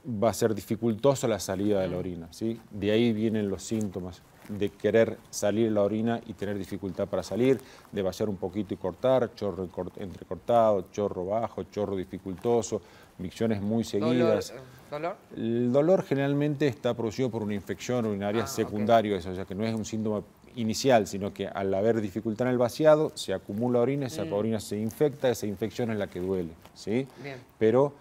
va a ser dificultosa la salida de la orina, ¿sí? De ahí vienen los síntomas de querer salir la orina y tener dificultad para salir, de vaciar un poquito y cortar, chorro entrecortado, chorro bajo, chorro dificultoso, micciones muy seguidas. ¿Dolor? El dolor generalmente está producido por una infección urinaria secundaria, o sea que no es un síntoma inicial, sino que al haber dificultad en el vaciado, se acumula orina, esa orina se infecta, esa infección es la que duele, ¿sí? Bien. Pero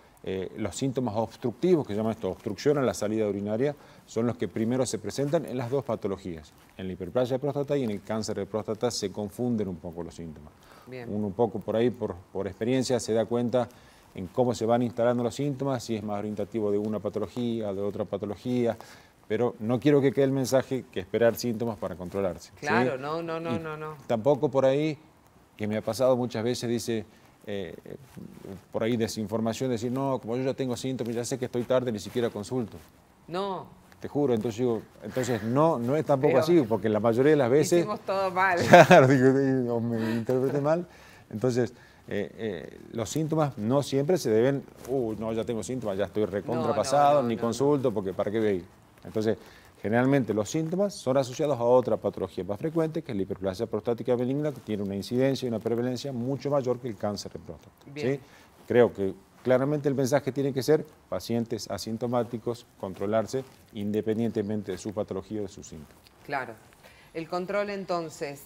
los síntomas obstructivos, que se llama esto, obstrucción a la salida urinaria, son los que primero se presentan en las dos patologías. En la hiperplasia de próstata y en el cáncer de próstata se confunden un poco los síntomas. Bien. Uno un poco por ahí, por experiencia, se da cuenta en cómo se van instalando los síntomas, si es más orientativo de una patología, de otra patología, pero no quiero que quede el mensaje que esperar síntomas para controlarse. Claro, ¿sí? No. Tampoco por ahí, que me ha pasado muchas veces, dice, por ahí desinformación, decir, no, como yo ya tengo síntomas, ya sé que estoy tarde, ni siquiera consulto. No. Te juro, entonces digo, no es tampoco Pero así, porque la mayoría de las veces... Hicimos todo mal. Claro, digo, o me interpreté mal. Entonces, los síntomas no siempre se deben, no, ya tengo síntomas, ya estoy recontrapasado, ni consulto, porque ¿para qué veis? Entonces, generalmente los síntomas son asociados a otra patología más frecuente, que es la hiperplasia prostática benigna, que tiene una incidencia y una prevalencia mucho mayor que el cáncer de próstata. ¿Sí? Creo que claramente el mensaje tiene que ser pacientes asintomáticos, controlarse independientemente de su patología o de sus síntomas. Claro. El control entonces,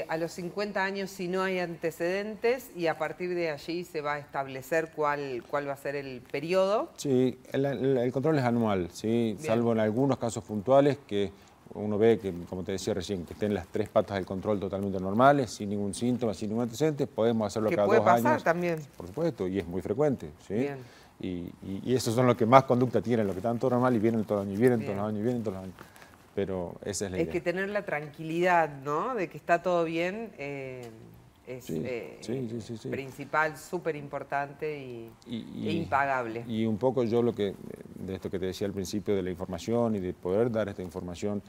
a los 50 años si no hay antecedentes y a partir de allí se va a establecer cuál va a ser el periodo. Sí, el control es anual, ¿sí? Salvo en algunos casos puntuales que uno ve que, como te decía recién, que estén las 3 patas del control totalmente normales, sin ningún síntoma, sin ningún antecedente, podemos hacerlo cada 2 años. Que puede pasar también. Por supuesto, y es muy frecuente, ¿sí? Bien. Y esos son los que más conducta tienen, los que están todo normal y vienen todos los años, y vienen todos los años, y vienen todos los años. Pero esa es la idea. Es que tener la tranquilidad, ¿no? De que está todo bien es principal, súper importante e impagable. Y un poco yo de esto que te decía al principio de la información y de poder dar esta información,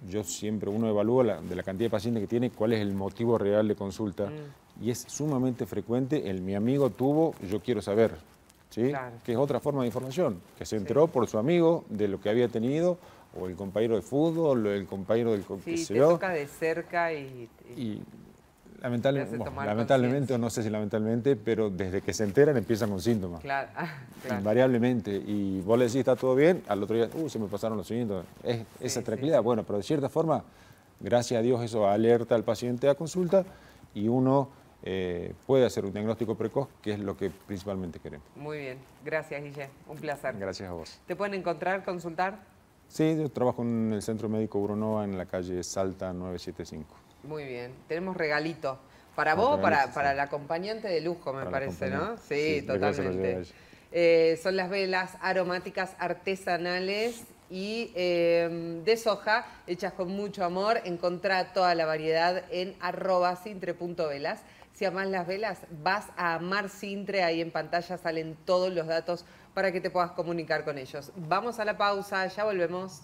yo siempre, uno evalúa de la cantidad de pacientes que tiene, cuál es el motivo real de consulta. Y es sumamente frecuente mi amigo tuvo, yo quiero saber, ¿sí? Claro. Que es otra forma de información, que se enteró por su amigo de lo que había tenido, o el compañero de fútbol, o el compañero del... Sí, te toca de cerca y lamentablemente, o no sé si lamentablemente, pero desde que se enteran empiezan con síntomas. Claro. Invariablemente. Y vos le decís, está todo bien, al otro día, se me pasaron los síntomas. Esa tranquilidad. Bueno, pero de cierta forma, gracias a Dios, eso alerta al paciente a consulta y uno puede hacer un diagnóstico precoz, que es lo que principalmente queremos. Muy bien. Gracias, Guille. Un placer. Gracias a vos. ¿Te pueden encontrar, consultar? Sí, yo trabajo en el Centro Médico Brunoa en la calle Salta 975. Muy bien. Tenemos regalito. Para vos o para la acompañante de lujo, me parece, ¿no? Sí, totalmente. Son las velas aromáticas artesanales y de soja, hechas con mucho amor. Encontrá toda la variedad en @sintre.velas. Si amás las velas, vas a amar Sintre. Ahí en pantalla salen todos los datos para que te puedas comunicar con ellos. Vamos a la pausa, ya volvemos.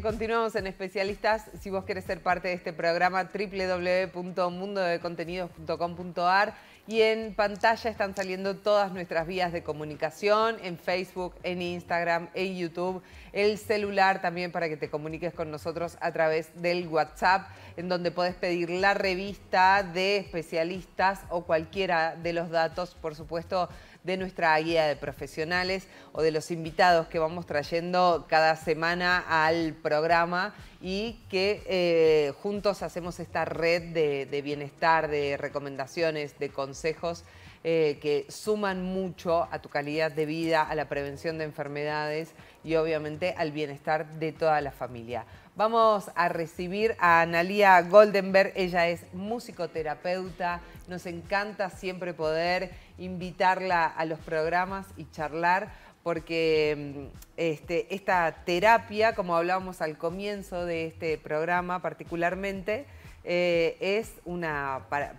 bien, continuamos en Especialistas. Si vos querés ser parte de este programa, www.mundodecontenidos.com.ar, y en pantalla están saliendo todas nuestras vías de comunicación, en Facebook, en Instagram, en YouTube, el celular también para que te comuniques con nosotros a través del WhatsApp, en donde podés pedir la revista de Especialistas o cualquiera de los datos, por supuesto, de nuestra guía de profesionales o de los invitados que vamos trayendo cada semana al programa, y que juntos hacemos esta red de bienestar, de recomendaciones, de consejos que suman mucho a tu calidad de vida, a la prevención de enfermedades y obviamente al bienestar de toda la familia. Vamos a recibir a Analía Goldenberg. Ella es musicoterapeuta. Nos encanta siempre poder invitarla a los programas y charlar, porque esta terapia, como hablábamos al comienzo de este programa particularmente, es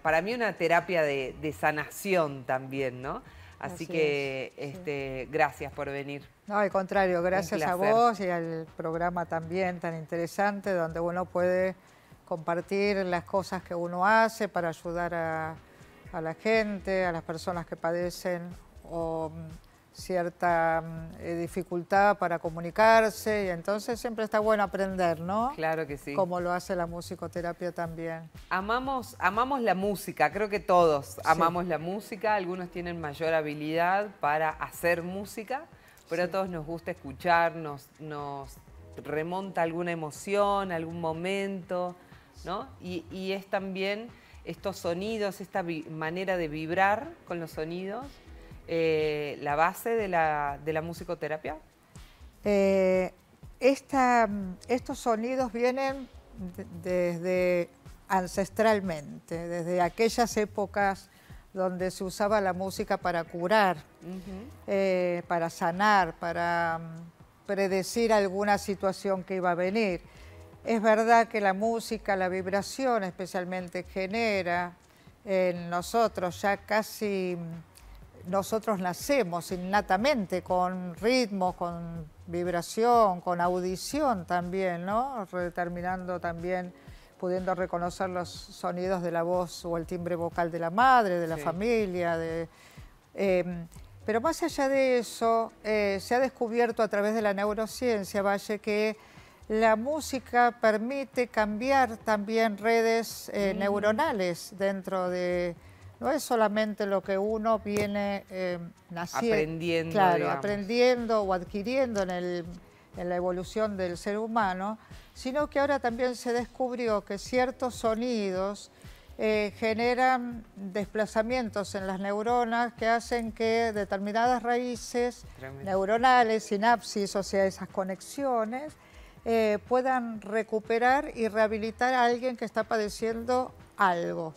para mí una terapia de sanación también, ¿no? Así que gracias por venir. No, al contrario, gracias a vos y al programa también tan interesante, donde uno puede compartir las cosas que uno hace para ayudar a la gente, a las personas que padecen o cierta dificultad para comunicarse, y entonces siempre está bueno aprender, ¿no? Claro que sí. Como lo hace la musicoterapia también. Amamos la música, creo que todos amamos la música. Algunos tienen mayor habilidad para hacer música, pero a todos nos gusta escuchar, nos remonta alguna emoción, algún momento, ¿no? Y es también estos sonidos, esta manera de vibrar con los sonidos, la base de la musicoterapia. Estos sonidos vienen desde ancestralmente, desde aquellas épocas donde se usaba la música para curar, para sanar, para predecir alguna situación que iba a venir. Es verdad que la música, la vibración especialmente, genera en nosotros ya casi... Nosotros nacemos innatamente con ritmo, con vibración, con audición también, ¿no? Determinando también, pudiendo reconocer los sonidos de la voz o el timbre vocal de la madre, de la familia. Pero más allá de eso, se ha descubierto a través de la neurociencia, Valle, que la música permite cambiar también redes neuronales dentro de... No es solamente lo que uno viene aprendiendo, aprendiendo o adquiriendo en la evolución del ser humano, sino que ahora también se descubrió que ciertos sonidos generan desplazamientos en las neuronas que hacen que determinadas raíces neuronales, sinapsis, o sea, esas conexiones, puedan recuperar y rehabilitar a alguien que está padeciendo algo.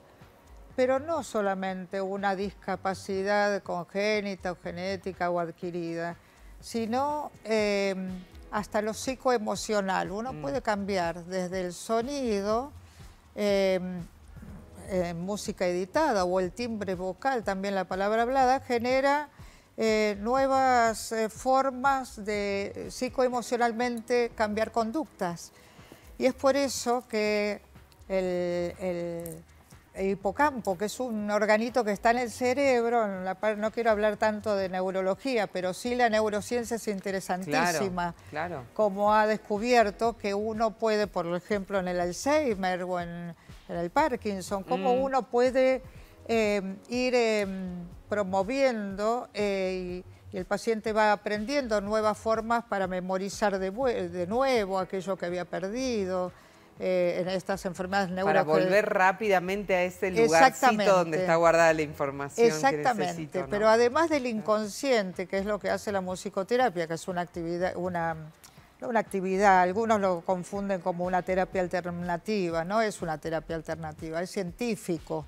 Pero no solamente una discapacidad congénita o genética o adquirida, sino hasta lo psicoemocional. Uno puede cambiar desde el sonido, música editada o el timbre vocal, también la palabra hablada, genera nuevas formas de psicoemocionalmente cambiar conductas. Y es por eso que el hipocampo, que es un organito que está en el cerebro, no quiero hablar tanto de neurología, pero sí la neurociencia es interesantísima, como ha descubierto que uno puede, por ejemplo, en el Alzheimer o en el Parkinson, cómo uno puede ir promoviendo y el paciente va aprendiendo nuevas formas para memorizar de nuevo aquello que había perdido. En estas enfermedades neurológicas. Para volver rápidamente a ese lugarcito donde está guardada la información que necesito, ¿no? Pero además del inconsciente, que es lo que hace la musicoterapia, que es una actividad, algunos lo confunden como una terapia alternativa, no es una terapia alternativa, es científico.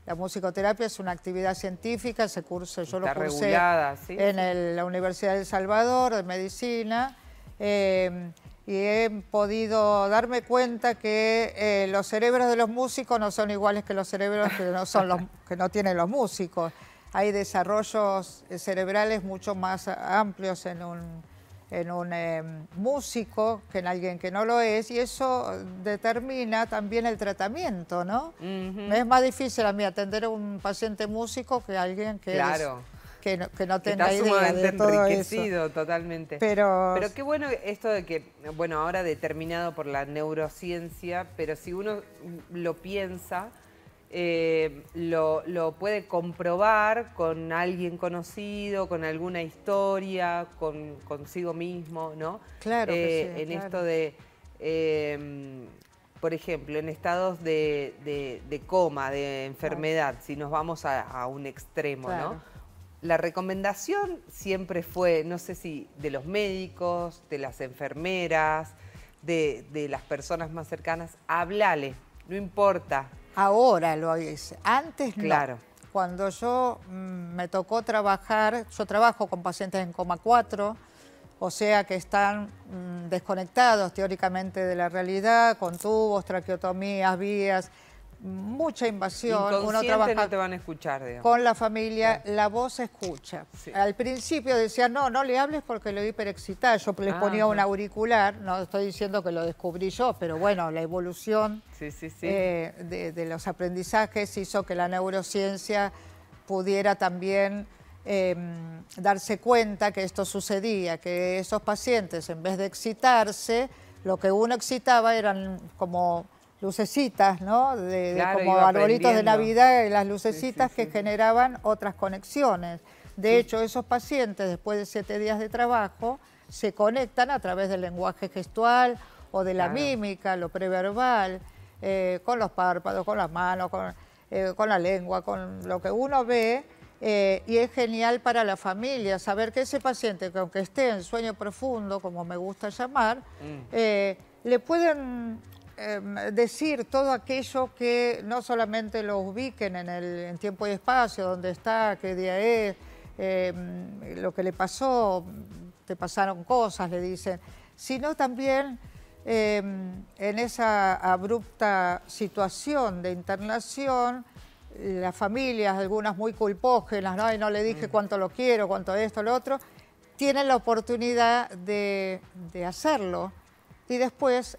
La musicoterapia es una actividad científica, yo lo cursé en la Universidad de El Salvador de Medicina, y he podido darme cuenta que los cerebros de los músicos no son iguales que los cerebros que no tienen los músicos. Hay desarrollos cerebrales mucho más amplios en en un músico que en alguien que no lo es, y eso determina también el tratamiento, ¿no? Me es más difícil a mí atender a un paciente músico que a alguien que, claro, que no tenga está idea de todo enriquecido eso. totalmente. Pero qué bueno esto de que, bueno, ahora determinado por la neurociencia, pero si uno lo piensa, lo puede comprobar con alguien conocido, con alguna historia, consigo mismo, ¿no? Claro que sí, en claro. esto de, por ejemplo, en estados de coma, de enfermedad, si nos vamos a un extremo, Claro. ¿no? La recomendación siempre fue, no sé si de los médicos, de las enfermeras, de las personas más cercanas, háblale, no importa. Ahora lo hice, antes no. Claro. Cuando yo me tocó trabajar, yo trabajo con pacientes en coma 4, o sea que están desconectados teóricamente de la realidad, con tubos, traqueotomías, vías, mucha invasión. Uno Inconsciente trabaja no te van a escuchar, digamos. con la familia, Claro. la voz se escucha. Sí. Al principio decía, no le hables porque lo hiperexcitaba. Yo les ponía un auricular, no estoy diciendo que lo descubrí yo, pero bueno, la evolución Sí, sí, sí. de los aprendizajes hizo que la neurociencia pudiera también darse cuenta que esto sucedía, que esos pacientes en vez de excitarse, lo que uno excitaba eran como lucecitas, ¿no? Claro, como iba arbolitos de aprendiendo. Navidad, las lucecitas Sí, que generaban otras conexiones. De hecho, esos pacientes, después de 7 días de trabajo, se conectan a través del lenguaje gestual o de la Claro. mímica, lo preverbal, con los párpados, con las manos, con la lengua, con lo que uno ve. Y es genial para la familia saber que ese paciente, que aunque esté en sueño profundo, como me gusta llamar, le pueden decir todo aquello que no solamente lo ubiquen en tiempo y espacio, dónde está, qué día es, lo que le pasó, te pasaron cosas, le dicen, sino también en esa abrupta situación de internación, las familias, algunas muy culpógenas, ¿no? Y no le dije cuánto lo quiero, cuánto esto, lo otro, tienen la oportunidad de hacerlo. Y después,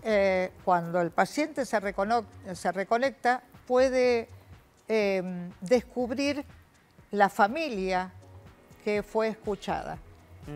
cuando el paciente se reconecta, puede descubrir la familia que fue escuchada.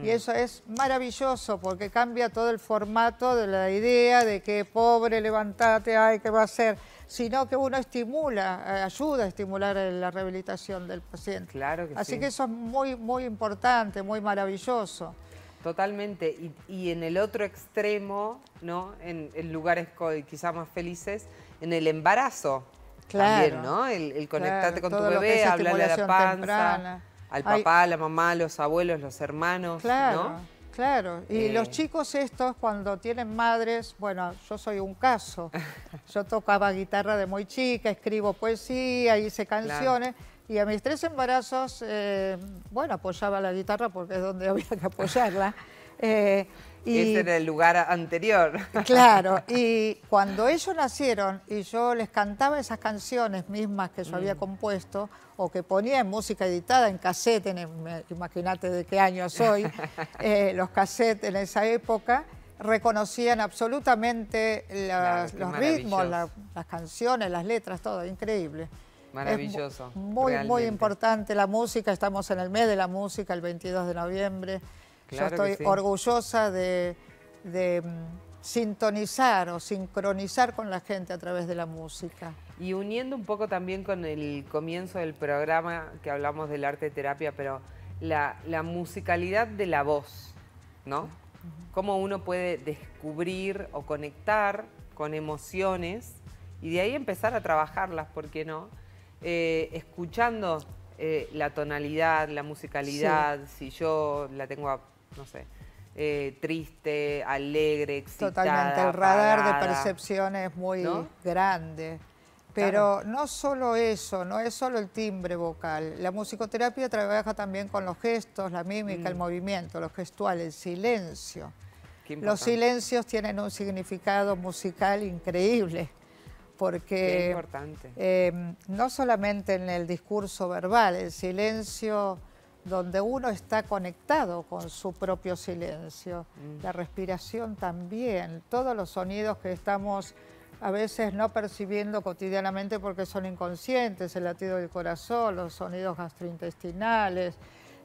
Y eso es maravilloso porque cambia todo el formato de la idea de que pobre, levántate, ay, ¿qué va a hacer? Sino que uno estimula, ayuda a estimular la rehabilitación del paciente. Claro que Así sí. que eso es muy, muy importante, muy maravilloso. Totalmente. Y en el otro extremo, ¿no? En lugares quizá más felices, en el embarazo. Claro. También, ¿no? El conectarte con tu todo lo que bebé, es hablarle a la estimulación panza, temprana. al papá, a la mamá, a los abuelos, los hermanos, Claro, ¿no? claro. Y los chicos estos cuando tienen madres, bueno, yo soy un caso. Yo tocaba guitarra de muy chica, escribo poesía, hice canciones. Y a mis 3 embarazos, bueno, apoyaba la guitarra porque es donde había que apoyarla. Ese era el lugar anterior. Claro, y cuando ellos nacieron y yo les cantaba esas canciones mismas que yo había compuesto o que ponía en música editada, en cassette, imagínate de qué año soy, los cassettes en esa época, reconocían absolutamente los ritmos, las canciones, las letras, todo, increíble. Maravilloso. Es muy importante la música, estamos en el mes de la música, el 22 de noviembre. Claro, yo estoy orgullosa de sintonizar o sincronizar con la gente a través de la música. Y uniendo un poco también con el comienzo del programa que hablamos del arte terapia, pero la musicalidad de la voz, ¿no? Cómo uno puede descubrir o conectar con emociones y de ahí empezar a trabajarlas, ¿por qué no? Escuchando la tonalidad, la musicalidad, si yo la tengo, no sé, triste, alegre, excitada, totalmente, el radar apagada, de percepción es muy grande. Claro. Pero no solo eso, no es solo el timbre vocal. La musicoterapia trabaja también con los gestos, la mímica, el movimiento, lo gestual, el silencio. Los silencios tienen un significado musical increíble, porque no solamente en el discurso verbal, el silencio donde uno está conectado con su propio silencio. La respiración también, todos los sonidos que estamos a veces no percibiendo cotidianamente porque son inconscientes, el latido del corazón, los sonidos gastrointestinales,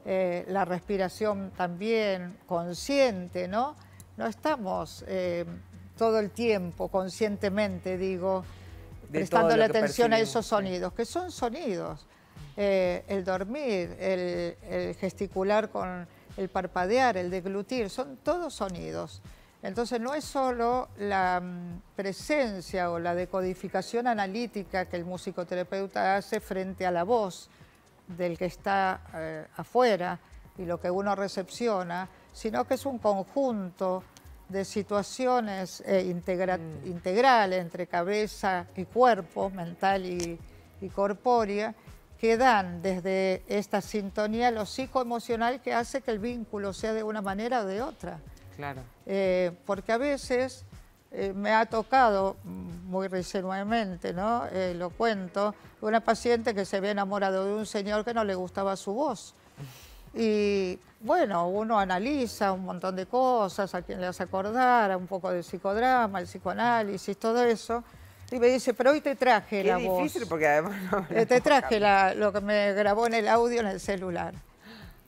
la respiración también consciente, ¿no? No estamos todo el tiempo, conscientemente digo, prestándole atención a esos sonidos, que son sonidos. El dormir, el gesticular con el parpadear, el deglutir, son todos sonidos. Entonces no es solo la presencia o la decodificación analítica que el musicoterapeuta hace frente a la voz del que está afuera y lo que uno recepciona, sino que es un conjunto de situaciones integrales entre cabeza y cuerpo, mental y corpórea, que dan desde esta sintonía lo psicoemocional que hace que el vínculo sea de una manera o de otra. Claro. Porque a veces me ha tocado, muy recientemente, ¿no? Lo cuento, una paciente que se había enamorado de un señor que no le gustaba su voz. Y bueno, uno analiza un montón de cosas, a quién le hace acordar, un poco de psicodrama, el psicoanálisis, todo eso. Y me dice, pero hoy te traje la voz. Qué difícil, porque además no te traje lo que me grabó en el audio en el celular.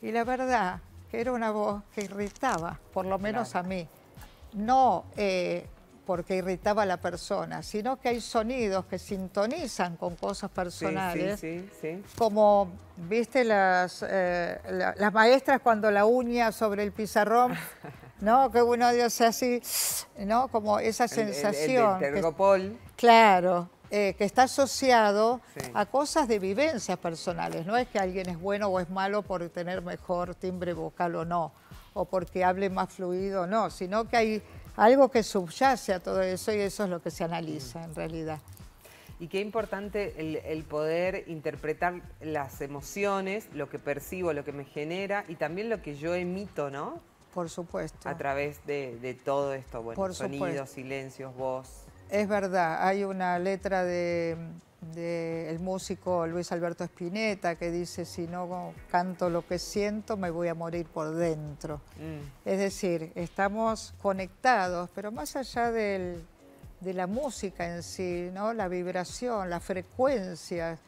Y la verdad que era una voz que irritaba, por lo menos a mí. No porque irritaba a la persona, sino que hay sonidos que sintonizan con cosas personales. Sí. Como, viste, las maestras cuando la uña sobre el pizarrón, ¿no? Que uno dice así, ¿no? Como esa sensación. El tergopol. Claro, que está asociado a cosas de vivencias personales. No es que alguien es bueno o es malo por tener mejor timbre vocal o no, o porque hable más fluido o no, sino que hay algo que subyace a todo eso y eso es lo que se analiza en realidad. Y qué importante el poder interpretar las emociones, lo que percibo, lo que me genera y también lo que yo emito, ¿no? Por supuesto. A través de todo esto, bueno, por sonidos, supuesto. silencios, voz. Es verdad, hay una letra del músico Luis Alberto Spinetta que dice, si no canto lo que siento, me voy a morir por dentro. Es decir, estamos conectados, pero más allá de la música en sí, ¿no? La vibración, las frecuencias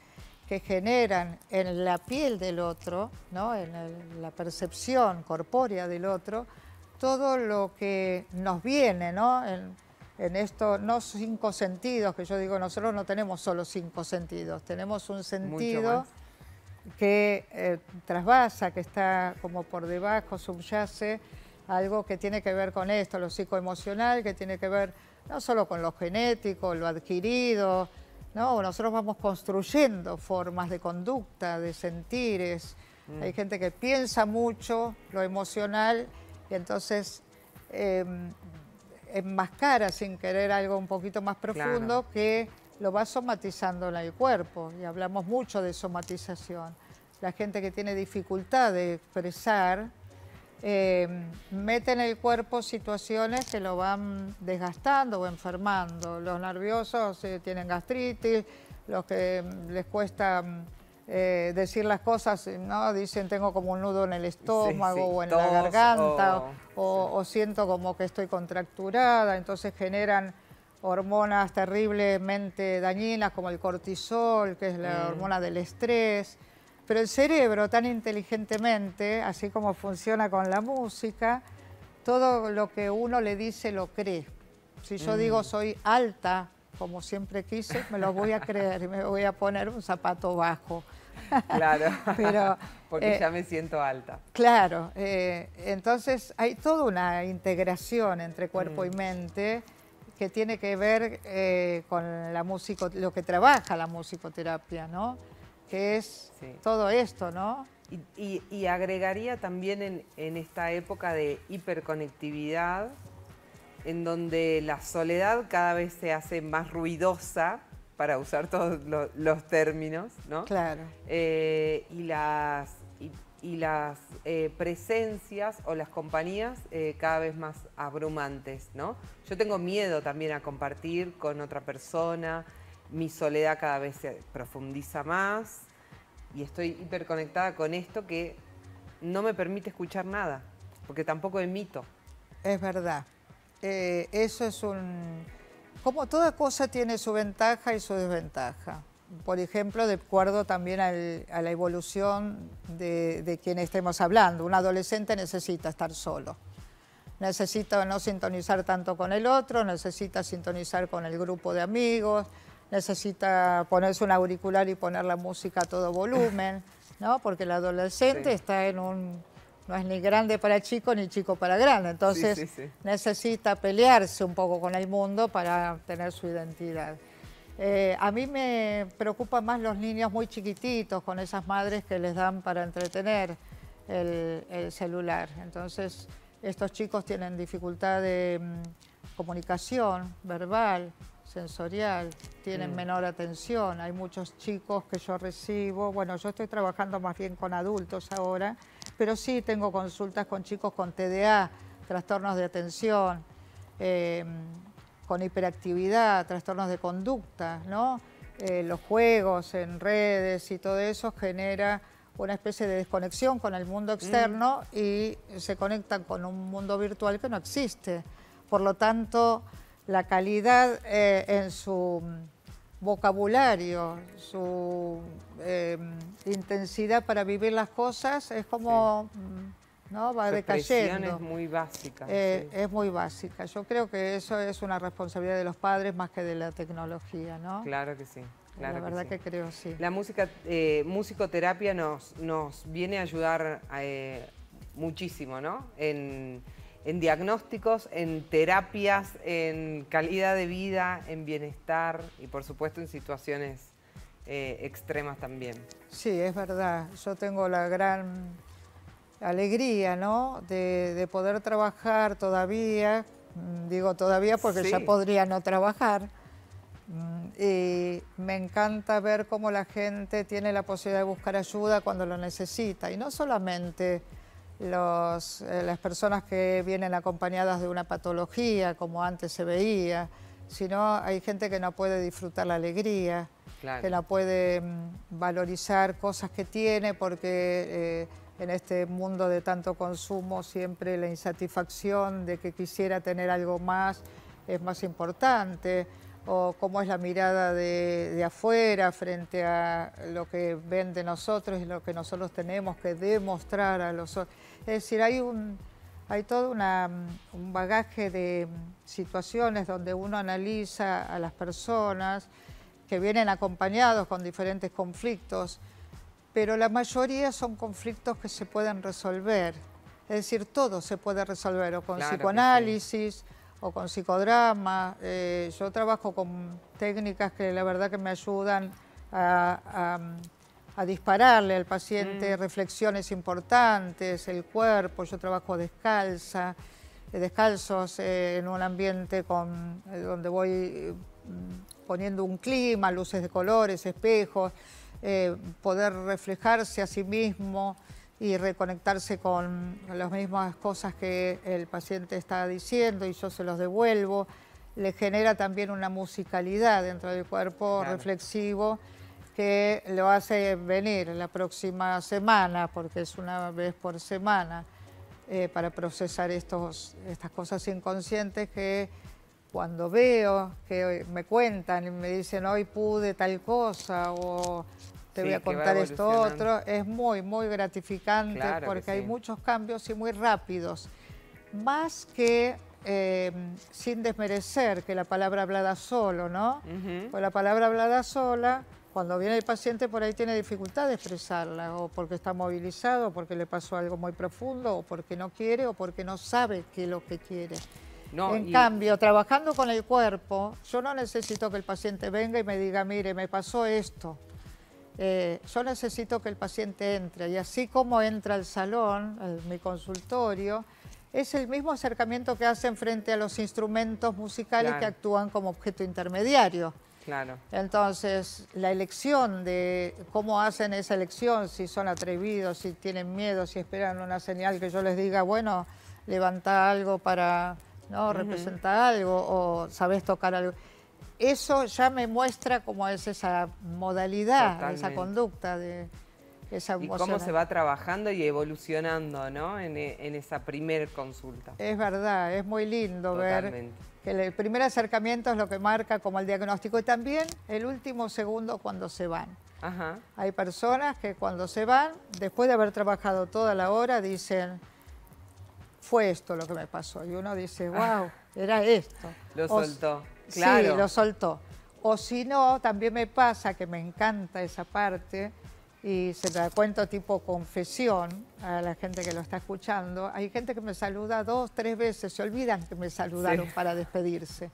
que generan en la piel del otro, ¿no? En la percepción corpórea del otro, todo lo que nos viene, ¿no? En esto, no 5 sentidos, que yo digo, nosotros no tenemos solo 5 sentidos, tenemos un sentido que trasvasa, que está como por debajo, subyace, algo que tiene que ver con esto, lo psicoemocional, que tiene que ver no solo con lo genético, lo adquirido, ¿no? Nosotros vamos construyendo formas de conducta, de sentires. Hay gente que piensa mucho lo emocional y entonces enmascara sin querer algo un poquito más profundo que lo va somatizando en el cuerpo. Y hablamos mucho de somatización. La gente que tiene dificultad de expresar mete en el cuerpo situaciones que lo van desgastando o enfermando. Los nerviosos tienen gastritis, los que les cuesta decir las cosas, ¿no? Dicen tengo como un nudo en el estómago o en la garganta o siento como que estoy contracturada, entonces generan hormonas terriblemente dañinas como el cortisol, que es la hormona del estrés. Pero el cerebro tan inteligentemente, así como funciona con la música, todo lo que uno le dice lo cree. Si yo digo soy alta, como siempre quise, me lo voy a creer y me voy a poner un zapato bajo. Claro, pero, porque ya me siento alta. Claro, entonces hay toda una integración entre cuerpo y mente que tiene que ver con la lo que trabaja la musicoterapia, ¿no? Que es todo esto, ¿no? Y agregaría también en esta época de hiperconectividad, en donde la soledad cada vez se hace más ruidosa, para usar todos los términos, ¿no? Claro. Y las presencias o las compañías cada vez más abrumantes, ¿no? Yo tengo miedo también a compartir con otra persona, mi soledad cada vez se profundiza más y estoy hiperconectada con esto que no me permite escuchar nada, porque tampoco emito. Es verdad. Eso es como toda cosa tiene su ventaja y su desventaja. Por ejemplo, de acuerdo también a la evolución de quien estemos hablando. Un adolescente necesita estar solo. Necesita no sintonizar tanto con el otro, necesita sintonizar con el grupo de amigos, necesita ponerse un auricular y poner la música a todo volumen, ¿no? Porque el adolescente está no es ni grande para chico ni chico para grande, entonces necesita pelearse un poco con el mundo para tener su identidad. A mí me preocupan más los niños muy chiquititos, con esas madres que les dan para entretener el celular. Entonces, estos chicos tienen dificultad de comunicación verbal, sensorial, tienen menor atención. Hay muchos chicos que yo recibo, bueno, yo estoy trabajando más bien con adultos ahora, pero sí tengo consultas con chicos con TDA, trastornos de atención, con hiperactividad, trastornos de conducta, ¿no? Los juegos en redes y todo eso genera una especie de desconexión con el mundo externo y se conectan con un mundo virtual que no existe. Por lo tanto, la calidad en su vocabulario, su intensidad para vivir las cosas es como, ¿no? Va decayendo. Es muy básica. Es muy básica. Yo creo que eso es una responsabilidad de los padres más que de la tecnología, ¿no? Claro que sí. Claro, la verdad que creo, sí. La musicoterapia nos viene a ayudar muchísimo, ¿no? En diagnósticos, en terapias, en calidad de vida, en bienestar y por supuesto en situaciones extremas también. Sí, es verdad. Yo tengo la gran alegría, ¿no? de poder trabajar todavía, digo todavía porque ya podría no trabajar. Y me encanta ver cómo la gente tiene la posibilidad de buscar ayuda cuando lo necesita. Y no solamente las personas que vienen acompañadas de una patología, como antes se veía, sino hay gente que no puede disfrutar la alegría, que no puede valorizar cosas que tiene porque en este mundo de tanto consumo siempre la insatisfacción de que quisiera tener algo más es más importante. O cómo es la mirada de afuera frente a lo que ven de nosotros y lo que nosotros tenemos que demostrar a los otros. Es decir, hay todo un bagaje de situaciones donde uno analiza a las personas que vienen acompañados con diferentes conflictos, pero la mayoría son conflictos que se pueden resolver. Es decir, todo se puede resolver, o con psicoanálisis, o con psicodrama. Yo trabajo con técnicas que la verdad que me ayudan a dispararle al paciente reflexiones importantes, el cuerpo. Yo trabajo descalzos en un ambiente donde voy poniendo un clima, luces de colores, espejos, poder reflejarse a sí mismo y reconectarse con las mismas cosas que el paciente está diciendo y yo se los devuelvo. Le genera también una musicalidad dentro del cuerpo reflexivo que lo hace venir la próxima semana, porque es una vez por semana, para procesar estas cosas inconscientes que cuando veo que me cuentan y me dicen hoy pude tal cosa o te voy a contar esto otro, es muy, muy gratificante porque hay muchos cambios y muy rápidos. Más que sin desmerecer que la palabra hablada solo, ¿no? Pues la palabra hablada sola, cuando viene el paciente por ahí tiene dificultad de expresarla, o porque está movilizado, o porque le pasó algo muy profundo, o porque no quiere, o porque no sabe qué es lo que quiere. En cambio, trabajando con el cuerpo, yo no necesito que el paciente venga y me diga, mire, me pasó esto. Yo necesito que el paciente entre, y así como entra al salón, a mi consultorio, es el mismo acercamiento que hacen frente a los instrumentos musicales que actúan como objeto intermediario. Entonces, la elección de cómo hacen esa elección, si son atrevidos, si tienen miedo, si esperan una señal que yo les diga, bueno, levanta algo para representar algo, o sabes tocar algo. Eso ya me muestra cómo es esa modalidad, esa conducta. esa Y emoción. cómo se va trabajando y evolucionando, ¿no? En esa primer consulta. Es verdad, es muy lindo ver Totalmente. que el primer acercamiento es lo que marca como el diagnóstico y también el último segundo cuando se van. Ajá. Hay personas que cuando se van, después de haber trabajado toda la hora, dicen, fue esto lo que me pasó. Y uno dice, wow, era esto. Lo O soltó, claro. Sí, lo soltó. O si no, también me pasa que me encanta esa parte y se la cuento tipo confesión a la gente que lo está escuchando. Hay gente que me saluda 2, 3 veces, se olvidan que me saludaron para despedirse.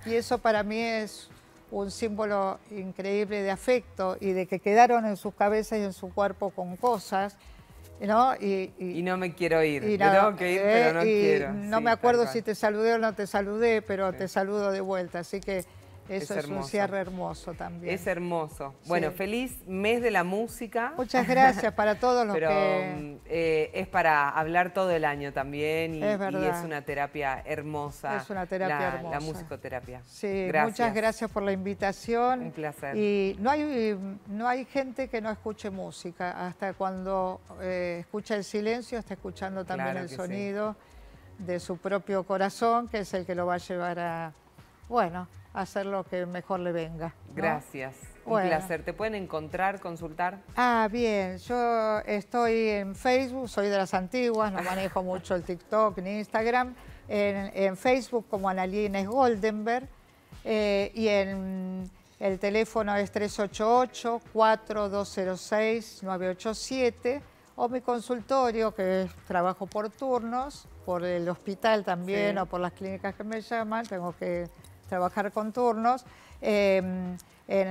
Y eso para mí es un símbolo increíble de afecto y de que quedaron en sus cabezas y en su cuerpo con cosas, ¿no? Y no me quiero ir. Y Yo tengo que ir, pero no quiero. No Sí, me acuerdo tal si cual. te saludé o no te saludé, pero Sí. te saludo de vuelta. Así que eso es un hermoso. cierre hermoso también. Es hermoso. Bueno, Sí. feliz mes de la música. Muchas gracias para todos los Pero que... es para hablar todo el año también y Es verdad. y es una terapia hermosa. Es una terapia la hermosa. musicoterapia. Sí, Gracias. muchas gracias por la invitación. Un placer. Y no hay gente que no escuche música. Hasta cuando escucha el silencio, está escuchando también Claro el que sonido de su propio corazón, que es el que lo va a llevar a, bueno, a hacer lo que mejor le venga, ¿no? Gracias. Un Bueno. placer. ¿Te pueden encontrar, consultar? Ah, bien. Yo estoy en Facebook, soy de las antiguas, no manejo mucho el TikTok ni Instagram. En Facebook como Analía Goldenberg y en el teléfono es 388-4206-987 o mi consultorio, que es trabajo por turnos, por el hospital también Sí. o por las clínicas que me llaman, tengo que trabajar con turnos. En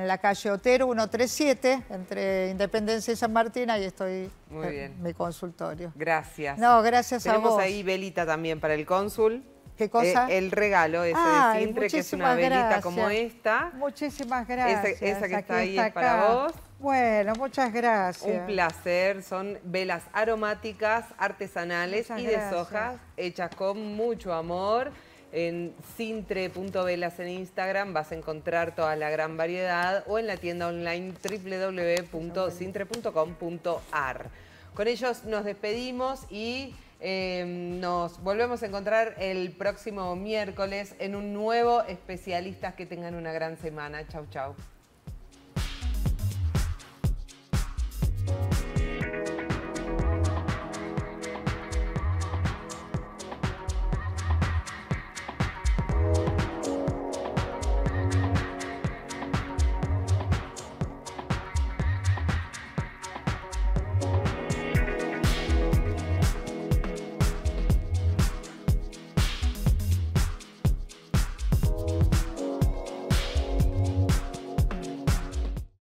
la calle Otero 137, entre Independencia y San Martín, ahí estoy Muy bien. en mi consultorio. Gracias. No, gracias a Tenemos vos. ahí velita también para el cónsul. ¿Qué cosa? El regalo ese Ay, de Sintre, que es una muchísimas velita gracias. como esta. Muchísimas gracias. Esa que Aquí está ahí es para acá. vos. Bueno, muchas gracias. Un placer, son velas aromáticas, artesanales Muchas y de gracias. sojas, hechas con mucho amor. En sintre.velas en Instagram vas a encontrar toda la gran variedad o en la tienda online www.sintre.com.ar. Con ellos nos despedimos y nos volvemos a encontrar el próximo miércoles en un nuevo Especialistas. Que tengan una gran semana. Chau, chau.